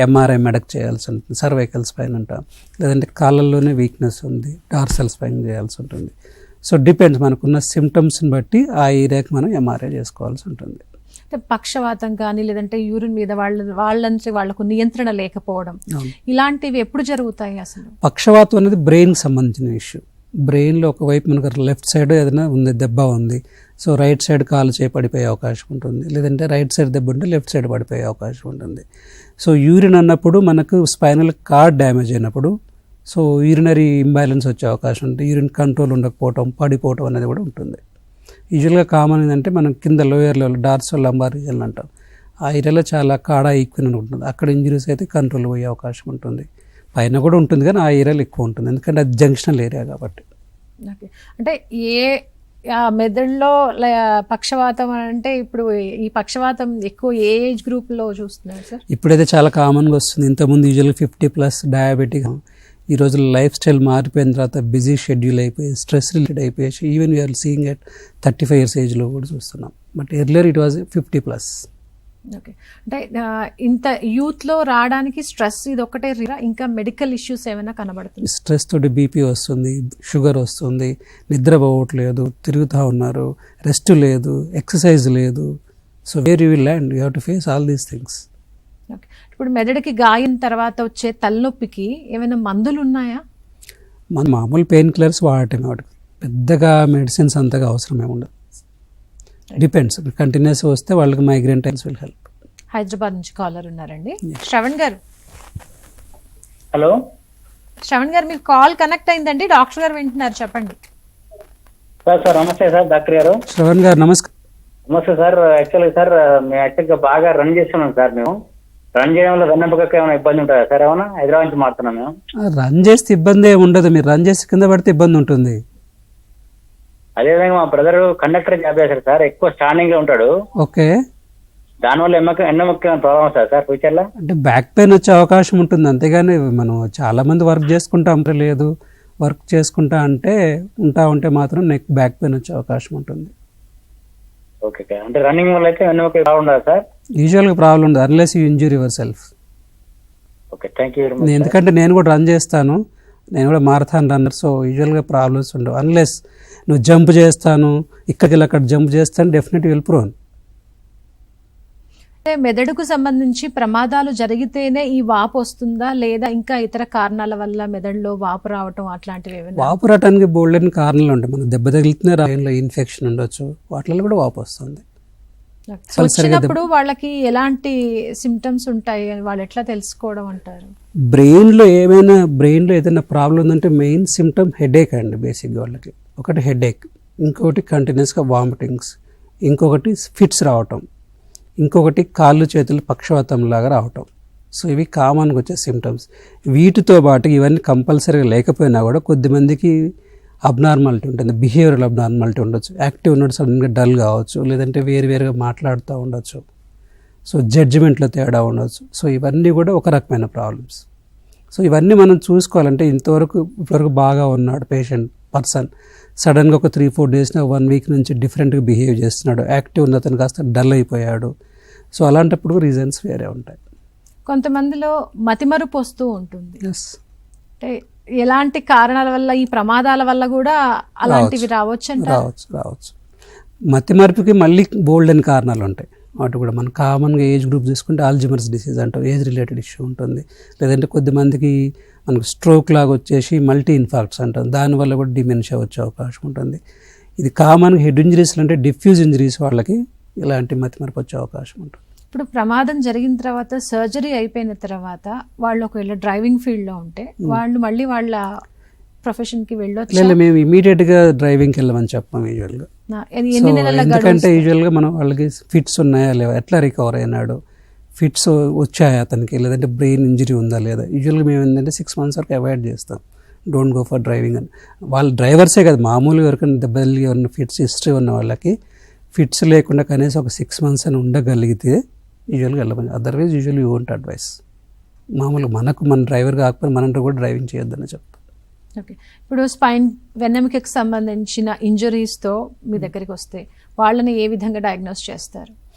ఎంఆర్ఐ మెడక్ చేయాల్సి ఉంటుంది, సర్వైకల్ స్పైన్ అంటాం. లేదంటే కాళ్ళల్లోనే వీక్నెస్ ఉంది, డార్సల్ స్పైన్ చేయాల్సి ఉంటుంది. సో డిపెండ్స్, మనకున్న సిమ్టమ్స్ని బట్టి ఆ ఏరియాకి మనం ఎంఆర్ఐ చేసుకోవాల్సి ఉంటుంది. అంటే పక్షవాతం కానీ లేదంటే యూరిన్ మీద వాళ్ళకు నియంత్రణ లేకపోవడం ఇలాంటివి ఎప్పుడు జరుగుతాయి అసలు? పక్షవాతం అనేది బ్రెయిన్కి సంబంధించిన ఇష్యూ. బ్రెయిన్లో ఒకవైపు మనకు లెఫ్ట్ సైడ్ ఏదైనా ఉంది, దెబ్బ ఉంది, సో రైట్ సైడ్ కాలు చేయి పడిపోయే అవకాశం ఉంటుంది, లేదంటే రైట్ సైడ్ దెబ్బ ఉంటే లెఫ్ట్ సైడ్ పడిపోయే అవకాశం ఉంటుంది. సో యూరిన్ అన్నప్పుడు మనకు స్పైనల్ కార్డ్ డ్యామేజ్ అయినప్పుడు సో యూరినరీ ఇంబ్యాలెన్స్ వచ్చే అవకాశం ఉంటుంది. యూరిన్ కంట్రోల్ ఉండకపోవటం, పడిపోవటం అనేది కూడా ఉంటుంది. యూజువల్గా కామన్ ఏంటంటే మనం కింద lower level dorsal lumbar region అంటాం, ఆ ఏరియాలో చాలా కాడా ఈక్విన్ ఉంటుంది. అక్కడ ఇంజరీస్ అయితే కంట్రోల్ పోయే అవకాశం ఉంటుంది. పైన కూడా ఉంటుంది కానీ ఆ ఏరియాలో ఎక్కువ ఉంటుంది, ఎందుకంటే అది జంక్షనల్ ఏరియా కాబట్టి. ఓకే, అంటే మెదడులో పక్షవాతం అంటే ఇప్పుడు ఈ పక్షవాతం ఎక్కువ ఏ ఏజ్ గ్రూప్లో చూస్తున్నారు సార్? ఇప్పుడైతే చాలా కామన్గా వస్తుంది. ఇంతకుముందు యూజువల్గా 50+ డయాబెటిక్. ఈ రోజుల్లో లైఫ్ స్టైల్ మారిపోయిన తర్వాత బిజీ షెడ్యూల్ అయిపోయి స్ట్రెస్ రిలేటెడ్ అయిపోయి even we're seeing at 35 years ఏజ్లో కూడా చూస్తున్నాం. But earlier it was 50+. Okay, అంటే ఇంత యూత్లో రావడానికి స్ట్రెస్ ఇది ఒకటే, ఇంకా మెడికల్ ఇష్యూస్ ఏమైనా కనబడుతుంది? స్ట్రెస్ తోటి బీపీ వస్తుంది, షుగర్ వస్తుంది, నిద్ర పోవట్లేదు, తిరుగుతూ ఉన్నారు, రెస్ట్ లేదు, ఎక్సర్సైజ్ లేదు. So where you will land, you have to face all these things. Okay, ఇప్పుడు మెదడుకి గాయం తర్వాత వచ్చే తలనొప్పికి ఏమైనా మందులు ఉన్నాయా? మన మామూలు పెయిన్ కిల్లర్స్ వాడటమే, వాటికి పెద్దగా మెడిసిన్స్ అంతగా అవసరమే ఉండదు. డిపెండ్స్, కంటిన్యూస్ వస్తే వాళ్ళకి migraine times will help. Hyderabad నుంచి కాలర్ ఉన్నారండి, శ్రవణ్ గారు. హలో శ్రవణ్ గారు, మీకు కాల్ కనెక్ట్ అయిందండి, డాక్టర్ గారు వింటున్నారు, చెప్పండి. సార్ నమస్తే సార్, డాక్టర్ గారు. శ్రవణ్ గారు నమస్కారం. నమస్తే సార్. యాక్చువల్గా సార్ మేము యాక్చువల్గా బాగా రన్ చేస్తున్నాం సార్. మేము రన్ చేయడంలో వెన్నెంపకకి ఏమైనా ఇబ్బంది ఉంటుందా సార్? ఏమైనా హైదరాబాద్ నుంచి మారుతున్నాం మేము. రన్ చేస్తే ఇబ్బంది ఏమి ఉండదు, మీరు రన్ చేసి కింద పడితే ఇబ్బంది ఉంటుంది. అదేవిధంగా మా బ్రదర్ కండక్టర్ జాబ్ చేశారు సార్, ఎక్కువ స్టాండింగ్ లో ఉంటాడు. ఓకే, దానివల్ల ఎన్నెమ్మకి ప్రాబ్లం వస్తుంది సార్ ఫ్యూచర్ లో? అంటే బ్యాక్ పెయిన్ వచ్చే అవకాశం ఉంటుంది, అంతేగాని మనం చాలా మంది వర్క్ చేసుకుంటాం లేదు, వర్క్ చేసుకుంటా అంటే ఉంటే మాత్రం నెక్ బ్యాక్ పెయిన్ వచ్చే అవకాశం ఉంటుంది. ఓకే, అంటే రన్నింగ్ వల్ల అయితే వెన్నెమ్మకి ప్రాబ్లం ఉండదు సార్? యూజువల్గా ప్రాబ్లం ఉండదు unless you injure your self. Okay, thank you very much. ఎందుకంటే నేను కూడా రన్ చేస్తాను, నేను కూడా మారథాన్ రన్నర్. సో యూజువల్గా ప్రాబ్లమ్స్ ఉండవు అన్లెస్ నువ్వు జంప్ చేస్తాను ఇక్కడికి అక్కడ జంప్ చేస్తాను, డెఫినెట్లీ విల్ ప్రోన్. అంటే మెదడుకు సంబంధించి ప్రమాదాలు జరిగితేనే ఈ వాపు వస్తుందా, లేదా ఇంకా ఇతర కారణాల వల్ల మెదడులో వాపు రావటం అట్లాంటివి ఏమైనా? వాపు రావడానికి బోల్డెన్ కారణాలు ఉంటాయి. మనం దెబ్బ తగిలితేనే రాయంలో ఇన్ఫెక్షన్ ఉండొచ్చు, వాటిలో కూడా వాపు వస్తుంది. వచ్చినప్పుడు వాళ్ళకి ఎలాంటి సిమ్టమ్స్ ఉంటాయి, వాళ్ళు ఎట్లా తెలుసుకోవడం అంటారు? బ్రెయిన్లో ఏదైనా ప్రాబ్లం ఉందంటే మెయిన్ సిమ్టమ్ హెడేక్ అండి. బేసిక్గా వాళ్ళకి ఒకటి హెడేక్, ఇంకొకటి కంటిన్యూస్గా వామిటింగ్స్, ఇంకొకటి ఫిట్స్ రావటం, ఇంకొకటి కాళ్ళు చేతులు పక్షవాతం లాగా రావటం. సో ఇవి కామన్గా వచ్చే సిమ్టమ్స్. వీటితో పాటు ఇవన్నీ కంపల్సరీగా లేకపోయినా కూడా కొద్దిమందికి అబ్నార్మాలిటీ ఉంటుంది, బిహేవియరల్ అబ్నార్మాలిటీ ఉండొచ్చు, యాక్టివ్ ఉన్నట్టు సడన్గా డల్ కావచ్చు, లేదంటే వేరుగా మాట్లాడుతూ ఉండొచ్చు, సో జడ్జిమెంట్లో తేడా ఉండొచ్చు. సో ఇవన్నీ కూడా ఒక రకమైన ప్రాబ్లమ్స్. సో ఇవన్నీ మనం చూసుకోవాలంటే ఇప్పటివరకు బాగా ఉన్నాడు పర్సన్, సడన్గా ఒక 3-4 days 1 week నుంచి డిఫరెంట్గా బిహేవ్ చేస్తున్నాడు, యాక్టివ్ ఉన్న అతను కాస్త డల్ అయిపోయాడు, సో అలాంటప్పుడు రీజన్స్ వేరే ఉంటాయి. కొంతమందిలో మతిమరుపు వస్తూ ఉంటుంది. ఎస్, అంటే ఎలాంటి కారణాల వల్ల, ఈ ప్రమాదాల వల్ల కూడా అలాంటివి రావచ్చు అంటారు. రావచ్చు. మతి మార్పుకి మళ్ళీ బోల్డ్ అని కారణాలు ఉంటాయి. వాటి కూడా మనం కామన్గా ఏజ్ గ్రూప్ తీసుకుంటే ఆల్జిమర్స్ డిసీజ్ అంటాం, ఏజ్ రిలేటెడ్ ఇష్యూ ఉంటుంది. లేదంటే కొద్దిమందికి మనకు స్ట్రోక్ లాగా వచ్చేసి మల్టీ ఇన్ఫాక్ట్స్ అంటాం, దానివల్ల కూడా డిమెన్షియా వచ్చే అవకాశం ఉంటుంది. ఇది కామన్గా హెడ్ ఇంజరీస్లు అంటే డిఫ్యూజ్ ఇంజరీస్ వాళ్ళకి ఇలాంటి మతి మార్పు వచ్చే అవకాశం ఉంటుంది. ఇప్పుడు ప్రమాదం జరిగిన తర్వాత, సర్జరీ అయిపోయిన తర్వాత వాళ్ళు ఒకవేళ డ్రైవింగ్ ఫీల్డ్లో ఉంటే వాళ్ళు మళ్ళీ వాళ్ళ ప్రొఫెషన్కి వెళ్ళొచ్చు. లేదు, మేము ఇమీడియట్గా డ్రైవింగ్కి వెళ్ళమని చెప్పాం యూజువల్గా. ఎన్ని నెలల ఎందుకంటే యూజువల్గా మనం వాళ్ళకి ఫిట్స్ ఉన్నాయా లేవా, ఎట్లా రికవర్ అయినాడు, ఫిట్స్ వచ్చాయా అతనికి, లేదంటే బ్రెయిన్ ఇంజరీ ఉందా లేదా. యూజువల్గా మేము ఏంటంటే 6 months వరకు అవాయిడ్ చేస్తాం, డోంట్ గో ఫర్ డ్రైవింగ్ అని. వాళ్ళ డ్రైవర్సే కదా, మామూలుగా ఎవరికైనా దెబ్బలు ఉన్న ఫిట్స్ హిస్టరీ ఉన్న వాళ్ళకి ఫిట్స్ లేకుండా కనీసం ఒక 6 months అని ఉండగలిగితే యూజువల్గా వెళ్ళమని. Otherwise usually you won't advice. మామూలుగా మన డ్రైవర్ కాకపోయినా మనం కూడా డ్రైవింగ్ చేయొద్దని చెప్తాం. ఓకే, ఇప్పుడు స్పైన్ వెన్నెముకకి సంబంధించిన ఇంజరీస్తో మీ దగ్గరికి వస్తే వాళ్ళని ఏ విధంగా డయాగ్నోస్ చేస్తారు?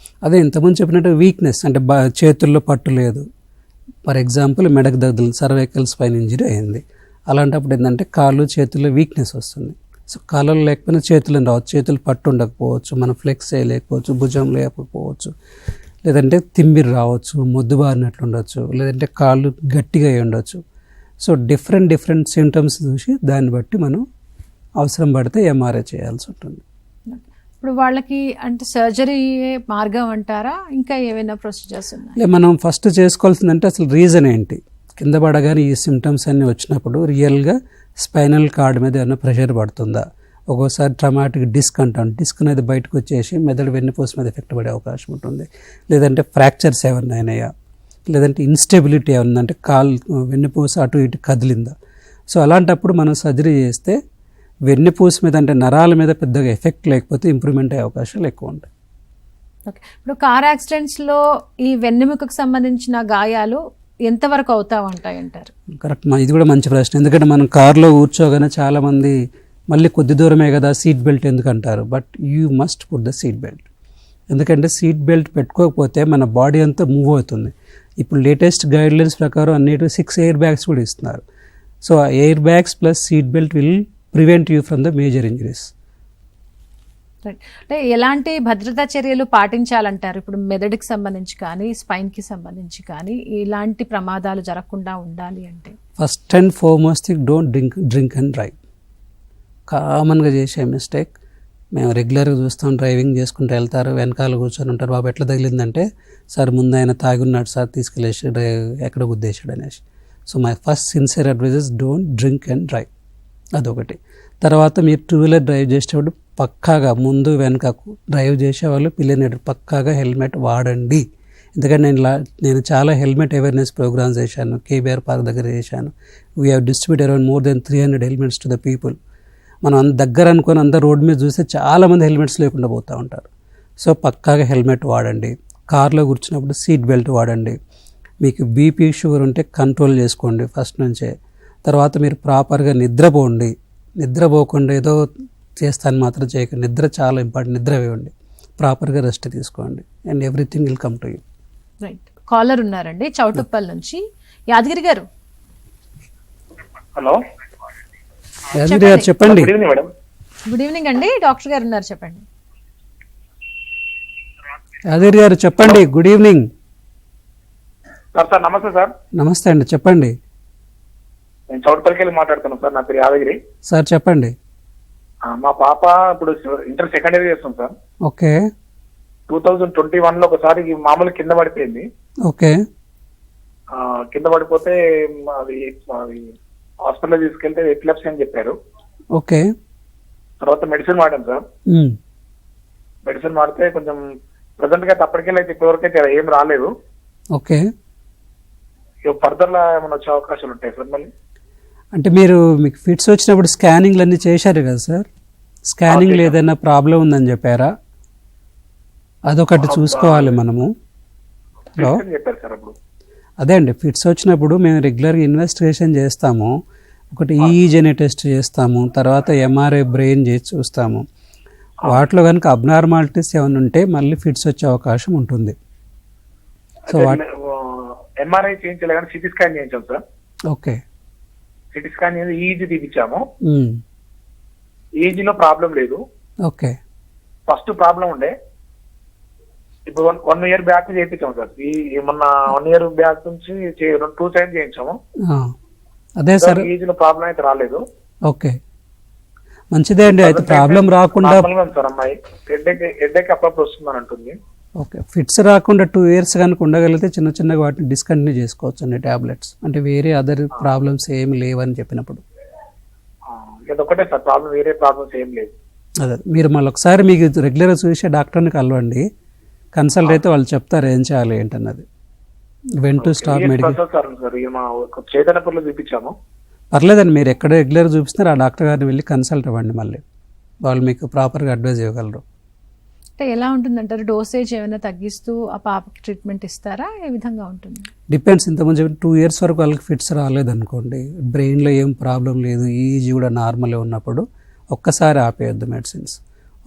అదే ఇంతకుముందు చెప్పినట్టు వీక్నెస్ అంటే చేతుల్లో పట్టు లేదు, ఫర్ ఎగ్జాంపుల్ మెడకు దగ్గర సర్వైకల్ స్పైన్ ఇంజరీ అయింది. అలాంటప్పుడు ఏంటంటే కాళ్ళు చేతుల్లో వీక్నెస్ వస్తుంది. సో కాళ్ళు లేకపోయినా చేతులు రావచ్చు, చేతులు పట్టు ఉండకపోవచ్చు, మనం ఫ్లెక్స్ చేయలేకపోవచ్చు, భుజం లేకపోవచ్చు, లేదంటే తిమ్మిరి రావచ్చు, మొద్దుబారినట్లు ఉండొచ్చు, లేదంటే కాళ్ళు గట్టిగా అయి ఉండొచ్చు. సో డిఫరెంట్ సిమ్టమ్స్ చూసి దాన్ని బట్టి మనం అవసరం పడితే ఎంఆర్ఐ చేయాల్సి ఉంటుంది. ఇప్పుడు వాళ్ళకి అంటే సర్జరీ మార్గం అంటారా, ఇంకా ఏమైనా ప్రొసీజర్స్ ఉన్నాయి? మనం ఫస్ట్ చేసుకోవాల్సిందంటే అసలు రీజన్ ఏంటి, కింద పడగానే ఈ సిమ్టమ్స్ అన్నీ వచ్చినప్పుడు రియల్గా స్పైనల్ కార్డ్ మీద ఏమైనా ప్రెషర్ పడుతుందా. ఒక్కోసారి ట్రమాటిక్ డిస్క్ అంటాం, డిస్క్ అనేది బయటకు వచ్చేసి మెదడు వెన్నుపూస మీద ఎఫెక్ట్ పడే అవకాశం ఉంటుంది. లేదంటే ఫ్రాక్చర్స్ ఏమైనా అయినాయా, లేదంటే ఇన్స్టెబిలిటీ ఏమన్నా, కాలు వెన్నుపూస అటు ఇటు కదిలిందా. సో అలాంటప్పుడు మనం సర్జరీ చేస్తే వెన్నుపూస మీద అంటే నరాల మీద పెద్దగా ఎఫెక్ట్ లేకపోతే ఇంప్రూవ్మెంట్ అయ్యే అవకాశాలు ఎక్కువ ఉంటాయి. ఓకే, ఇప్పుడు కార్ యాక్సిడెంట్స్లో ఈ వెన్నెముకకు సంబంధించిన గాయాలు ఎంతవరకు అవుతా ఉంటాయి అంటారు? కరెక్ట్, ఇది కూడా మంచి ప్రశ్న. ఎందుకంటే మనం కార్లో కూర్చోగానే చాలామంది మళ్ళీ కొద్ది దూరమే కదా సీట్ బెల్ట్ ఎందుకు అంటారు. But you must put the seat belt. ఎందుకంటే సీట్ బెల్ట్ పెట్టుకోకపోతే మన బాడీ అంతా మూవ్ అవుతుంది. ఇప్పుడు లేటెస్ట్ గైడ్లైన్స్ ప్రకారం అన్నిటి 6 ఎయిర్ బ్యాగ్స్ కూడా ఇస్తున్నారు. సో ఆ air bags plus seat belt will prevent you from the major injuries. అంటే ఎలాంటి భద్రతా చర్యలు పాటించాలంటారు? ఇప్పుడు మెదడుకి సంబంధించి కానీ స్పైన్కి సంబంధించి కానీ ఇలాంటి ప్రమాదాలు జరగకుండా ఉండాలి అంటే first and foremost don't drink and drive. కామన్గా చేసే మిస్టేక్. మేము రెగ్యులర్గా చూస్తాం, డ్రైవింగ్ చేసుకుంటూ వెళ్తారు, వెనకాల కూర్చొని ఉంటారు, బాబు ఎట్లా తగిలిందంటే సార్ ముందు ఆయన తాగి ఉన్నాడు సార్, తీసుకెళ్ళేసి ఎక్కడ గుద్దేశాడు అనేసి. So my first sincere advices don't drink and drive, అదొకటి. తర్వాత మీరు 2-wheeler డ్రైవ్ చేసేటప్పుడు పక్కాగా ముందు వెనకకు డ్రైవ్ చేసేవాళ్ళు పిల్లలు పక్కాగా హెల్మెట్ వాడండి. ఎందుకంటే నేను చాలా హెల్మెట్ అవేర్నెస్ ప్రోగ్రామ్స్ చేశాను, కేబీఆర్ పార్క్ దగ్గర చేశాను. We have distribute around more than 300 helmets to the people. మనం దగ్గర అనుకొని అంత రోడ్ మీద చూస్తే చాలామంది హెల్మెట్స్ లేకుండా పోతూ ఉంటారు. సో పక్కాగా హెల్మెట్ వాడండి. కార్లో కూర్చున్నప్పుడు సీట్ బెల్ట్ వాడండి. మీకు బీపీ షుగర్ ఉంటే కంట్రోల్ చేసుకోండి ఫస్ట్ నుంచే. తర్వాత మీరు ప్రాపర్గా నిద్రపోండి. నిద్రపోకుండా ఏదో చేస్తాను మాత్రం చేయకండి. నిద్ర చాలా ఇంపార్టెంట్. నిద్ర ఇవ్వండి, ప్రాపర్గా రెస్ట్ తీసుకోండి, and everything will come to you. Right, caller ఉన్నారండి చౌటుప్పల్ నుంచి. యాదగిరి గారు. హలో, యాదగిరి గారు చెప్పండి. Good evening madam. Good evening అండి, డాక్టర్ గారు ఉన్నారు, చెప్పండి. యాదగిరి గారు చెప్పండి. Good evening sir. నమస్తే సార్. నమస్తే అండి, చెప్పండి. నేను చౌటుపల్లికి వెళ్ళి మాట్లాడుతున్నాను సార్. నా పేరు యాదగిరి సార్, చెప్పండి. మా పాప ఇప్పుడు ఇంటర్ సెకండ్ ఇయర్ చేస్తుంది సార్. ఓకే. 2021 లో ఒకసారి మామూలు కింద పడిపోయింది. ఓకే. కింద పడిపోతే అది హాస్పిటల్ తీసుకెళ్తే ఎపిలెప్సీ అని చెప్పారు. ఓకే. తర్వాత మెడిసిన్ వాడాం సార్. మెడిసిన్ వాడితే కొంచెం ప్రజెంట్ గా అప్పటికెళ్ళి ఇప్పటివరకైతే ఏం రాలేదు. ఓకే. ఫర్దర్ లా ఏమైనా వచ్చే అవకాశాలు ఉంటాయి సార్ మళ్ళీ? అంటే మీకు ఫిట్స్ వచ్చినప్పుడు స్కానింగ్లు అన్నీ చేశారు కదా సార్? స్కానింగ్లో ఏదైనా ప్రాబ్లం ఉందని చెప్పారా? అదొకటి చూసుకోవాలి మనము. హలో, చెప్పారు సార్. అప్పుడు అదే అండి, ఫిట్స్ వచ్చినప్పుడు మేము రెగ్యులర్గా ఇన్వెస్టిగేషన్ చేస్తాము. ఒకటి ఈజెనే టెస్ట్ చేస్తాము, తర్వాత ఎంఆర్ఐ బ్రెయిన్ చేసి చూస్తాము. వాటిలో కనుక అబ్నార్మాలిటీస్ ఏమైనా ఉంటే మళ్ళీ ఫిట్స్ వచ్చే అవకాశం ఉంటుంది. సో వాట్ ఎంఆర్ఐ చేయించలే కానీ సిటీ స్కాన్ చేయించాం sir. Okay. CT scan EEG తీపించాము. ఈజీ లో ప్రాబ్లం లేదు. ఓకే. ఫస్ట్ ప్రాబ్లం ఉండే, ఇప్పుడు 1 year బ్యాక్ చేయించాము సార్. ఈ మొన్న 1 year బ్యాక్ నుంచి 2 times చేయించాము. అదే సార్, ఈజీలో ప్రాబ్లం అయితే రాలేదు. ఓకే, మంచిదే అండి. అయితే ప్రాబ్లం రాకుండా సార్ అమ్మాయి హెడ్ఏక్ అప్పుడప్పుడు వస్తుందని అంటుంది. ఓకే, ఫిట్స్ రాకుండా 2 years కనుక ఉండగలిగితే చిన్న చిన్నగా వాటిని డిస్కంటిన్యూ చేసుకోవచ్చు అండి టాబ్లెట్స్. అంటే వేరే అదర్ ప్రాబ్లమ్స్ ఏమి లేవని చెప్పినప్పుడు. ఒకటే సార్ ప్రాబ్లం, వేరే ప్రాబ్లమ్స్ ఏం లేదు. అదే మీరు మళ్ళీ ఒకసారి మీకు రెగ్యులర్గా చూసే డాక్టర్ని కలవండి, కన్సల్ట్ అయితే వాళ్ళు చెప్తారు ఏం చేయాలి ఏంటన్నది. When to stop medication. చైతన్యపూర్లో చూపించాము. పర్లేదండి, మీరు ఎక్కడ రెగ్యులర్ చూపిస్తున్నారు ఆ డాక్టర్ గారిని వెళ్ళి కన్సల్ట్ అవ్వండి, మళ్ళీ వాళ్ళు మీకు ప్రాపర్గా అడ్వైజ్ ఇవ్వగలరు. అంటే ఎలా ఉంటుందంటారు, డోసేజ్ ఏమైనా తగ్గిస్తూ ఆ పాపకి ట్రీట్మెంట్ ఇస్తారా, ఏ విధంగా ఉంటుంది? డిపెండ్స్. ఇంతకుముందు 2 years వరకు వాళ్ళకి ఫిట్స్ రాలేదనుకోండి, బ్రెయిన్లో ఏం ప్రాబ్లం లేదు, ఈజీ కూడా నార్మలే ఉన్నప్పుడు ఒక్కసారి ఆపేయొద్దు medicines.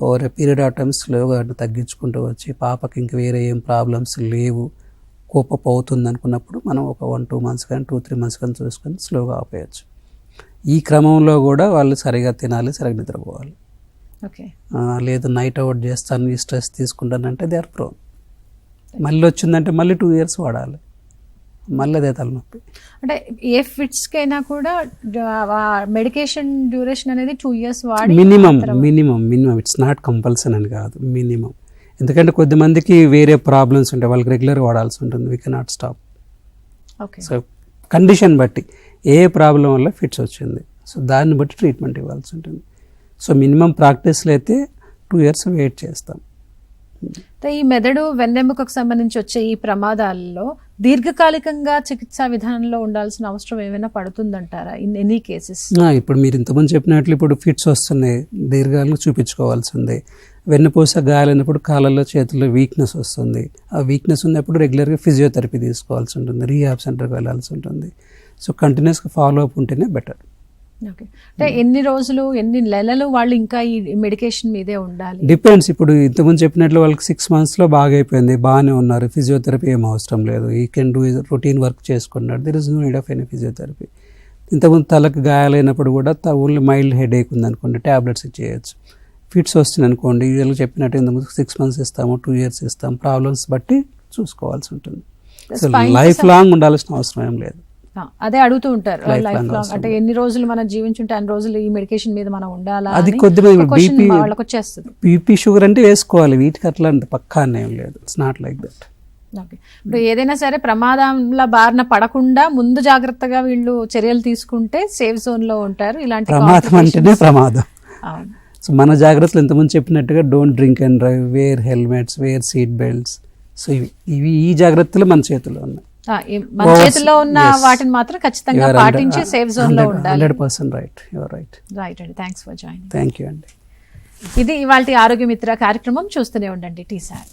Over a period of time స్లోగా తగ్గించుకుంటూ వచ్చి పాపకి ఇంక వేరే ఏం ప్రాబ్లమ్స్ లేవు, కోపప్ అవుతుంది అనుకున్నప్పుడు మనం ఒక 1-2 months కానీ 2-3 months కానీ చూసుకొని స్లోగా ఆపేయచ్చు. ఈ క్రమంలో కూడా వాళ్ళు సరిగా తినాలి, సరిగా నిద్రపోవాలి. ఓకే. లేదు నైట్ అవుట్ చేస్తాను, ఈ స్ట్రెస్ తీసుకుంటానంటే దే ఆర్ ప్రోన్. మళ్ళీ వచ్చిందంటే మళ్ళీ 2 years వాడాలి, మళ్ళీ అదే తలనొప్పి. అంటే ఏ ఫిట్స్కైనా కూడా మెడికేషన్ డ్యూరేషన్ అనేది 2 years వాడి మినిమం ఇట్స్ నాట్ కంపల్సరీ అని కాదు, మినిమం. ఎందుకంటే కొద్దిమందికి వేరే ప్రాబ్లమ్స్ ఉంటాయి, వాళ్ళకి రెగ్యులర్గా వాడాల్సి ఉంటుంది, we cannot stop. Okay. So condition బట్టి ఏ ప్రాబ్లం వల్ల ఫిట్స్ వచ్చింది, సో దాన్ని బట్టి ట్రీట్మెంట్ ఇవ్వాల్సి ఉంటుంది. సో మినిమం ప్రాక్టీస్లో అయితే 2 years వెయిట్ చేస్తాం. ఈ మెదడు వెన్నెముకకు సంబంధించి వచ్చే ఈ ప్రమాదాలలో దీర్ఘకాలికంగా చికిత్సా విధానంలో ఉండాల్సిన అవసరం ఏమైనా పడుతుందంటారా ఇన్ ఎనీ కేసెస్? ఇప్పుడు మీరు ఇంతకుముందు చెప్పినట్లు ఇప్పుడు ఫిట్స్ వస్తున్నాయి, దీర్ఘకాలంగా చూపించుకోవాల్సి ఉంది. వెన్నుపూస గాయాలైనప్పుడు కాళ్ళలో చేతుల్లో వీక్నెస్ వస్తుంది, ఆ వీక్నెస్ ఉన్నప్పుడు రెగ్యులర్గా ఫిజియోథెరపీ తీసుకోవాల్సి ఉంటుంది, రీహాబ్ సెంటర్కి వెళ్ళాల్సి ఉంటుంది. సో కంటిన్యూస్గా ఫాలో అప్ ఉంటేనే బెటర్. ఓకే. అంటే ఎన్ని రోజులు, ఎన్ని నెలలు వాళ్ళు ఇంకా ఈ మెడికేషన్ మీదే ఉండాలి? డిపెండ్స్. ఇప్పుడు ఇంతకుముందు చెప్పినట్లు వాళ్ళకి 6 monthsలో బాగా అయిపోయింది, బాగానే ఉన్నారు, ఫిజియోథెరపీ ఏం అవసరం లేదు, he can do routine work చేసుకున్నాడు, there is no need of any physiotherapy. ఇంతకుముందు తలకు గాయాలైనప్పుడు కూడా ఓన్లీ మైల్డ్ హెడేక్ ఉందనుకోండి, ట్యాబ్లెట్స్ ఇచ్చేయచ్చు. ఫిట్స్ వస్తుంది అనుకోండి, యూజువల్గా చెప్పినట్టు ఇంతకుముందు 6 months ఇస్తాము, 2 years ఇస్తాం, ప్రాబ్లమ్స్ బట్టి చూసుకోవాల్సి ఉంటుంది. సో లైఫ్ లాంగ్ ఉండాల్సిన అవసరం ఏం లేదు. అదే అడుగుతూ ఉంటారు, లైఫ్ లాంగ్ అంటే ఎన్ని రోజులు మనం జీవించుంటే అన్ని రోజులు ఈ మెడికేషన్ మీద మనం ఉండాలా? అది కొద్దిగా వాళ్ళకి వచ్చేస్తుంది. బీపీ షుగర్ అంటే వేసుకోవాలి, వీటికి అట్లా అంటే పక్కా ఏం లేదు, it's not like that. Okay. ఇప్పుడు ఏదైనా సరే ప్రమాదంలో బారిన పడకుండా ముందు జాగ్రత్తగా వీళ్ళు చర్యలు తీసుకుంటే సేఫ్ జోన్ లో ఉంటారు. ఇలాంటి ప్రమాదం అంటేనే ప్రమాదం. సో మన జాగ్రత్తలు ఇంతకుముందు చెప్పినట్టుగా don't drink and drive, wear helmets, wear seat belts. So ఇవి ఈ జాగ్రత్తలు మన చేతిలో ఉన్నాయి. మన చేతిలో ఉన్న వాటిని మాత్రం ఖచ్చితంగా పాటించి సేఫ్ జోన్ లో ఉండాలి. 100% right, you are right. Right అండి, thanks for joining. Thank you అండి. ఇది ఇవాల్టి ఆరోగ్య మిత్ర కార్యక్రమం. చూస్తూనే ఉండండి TSAT.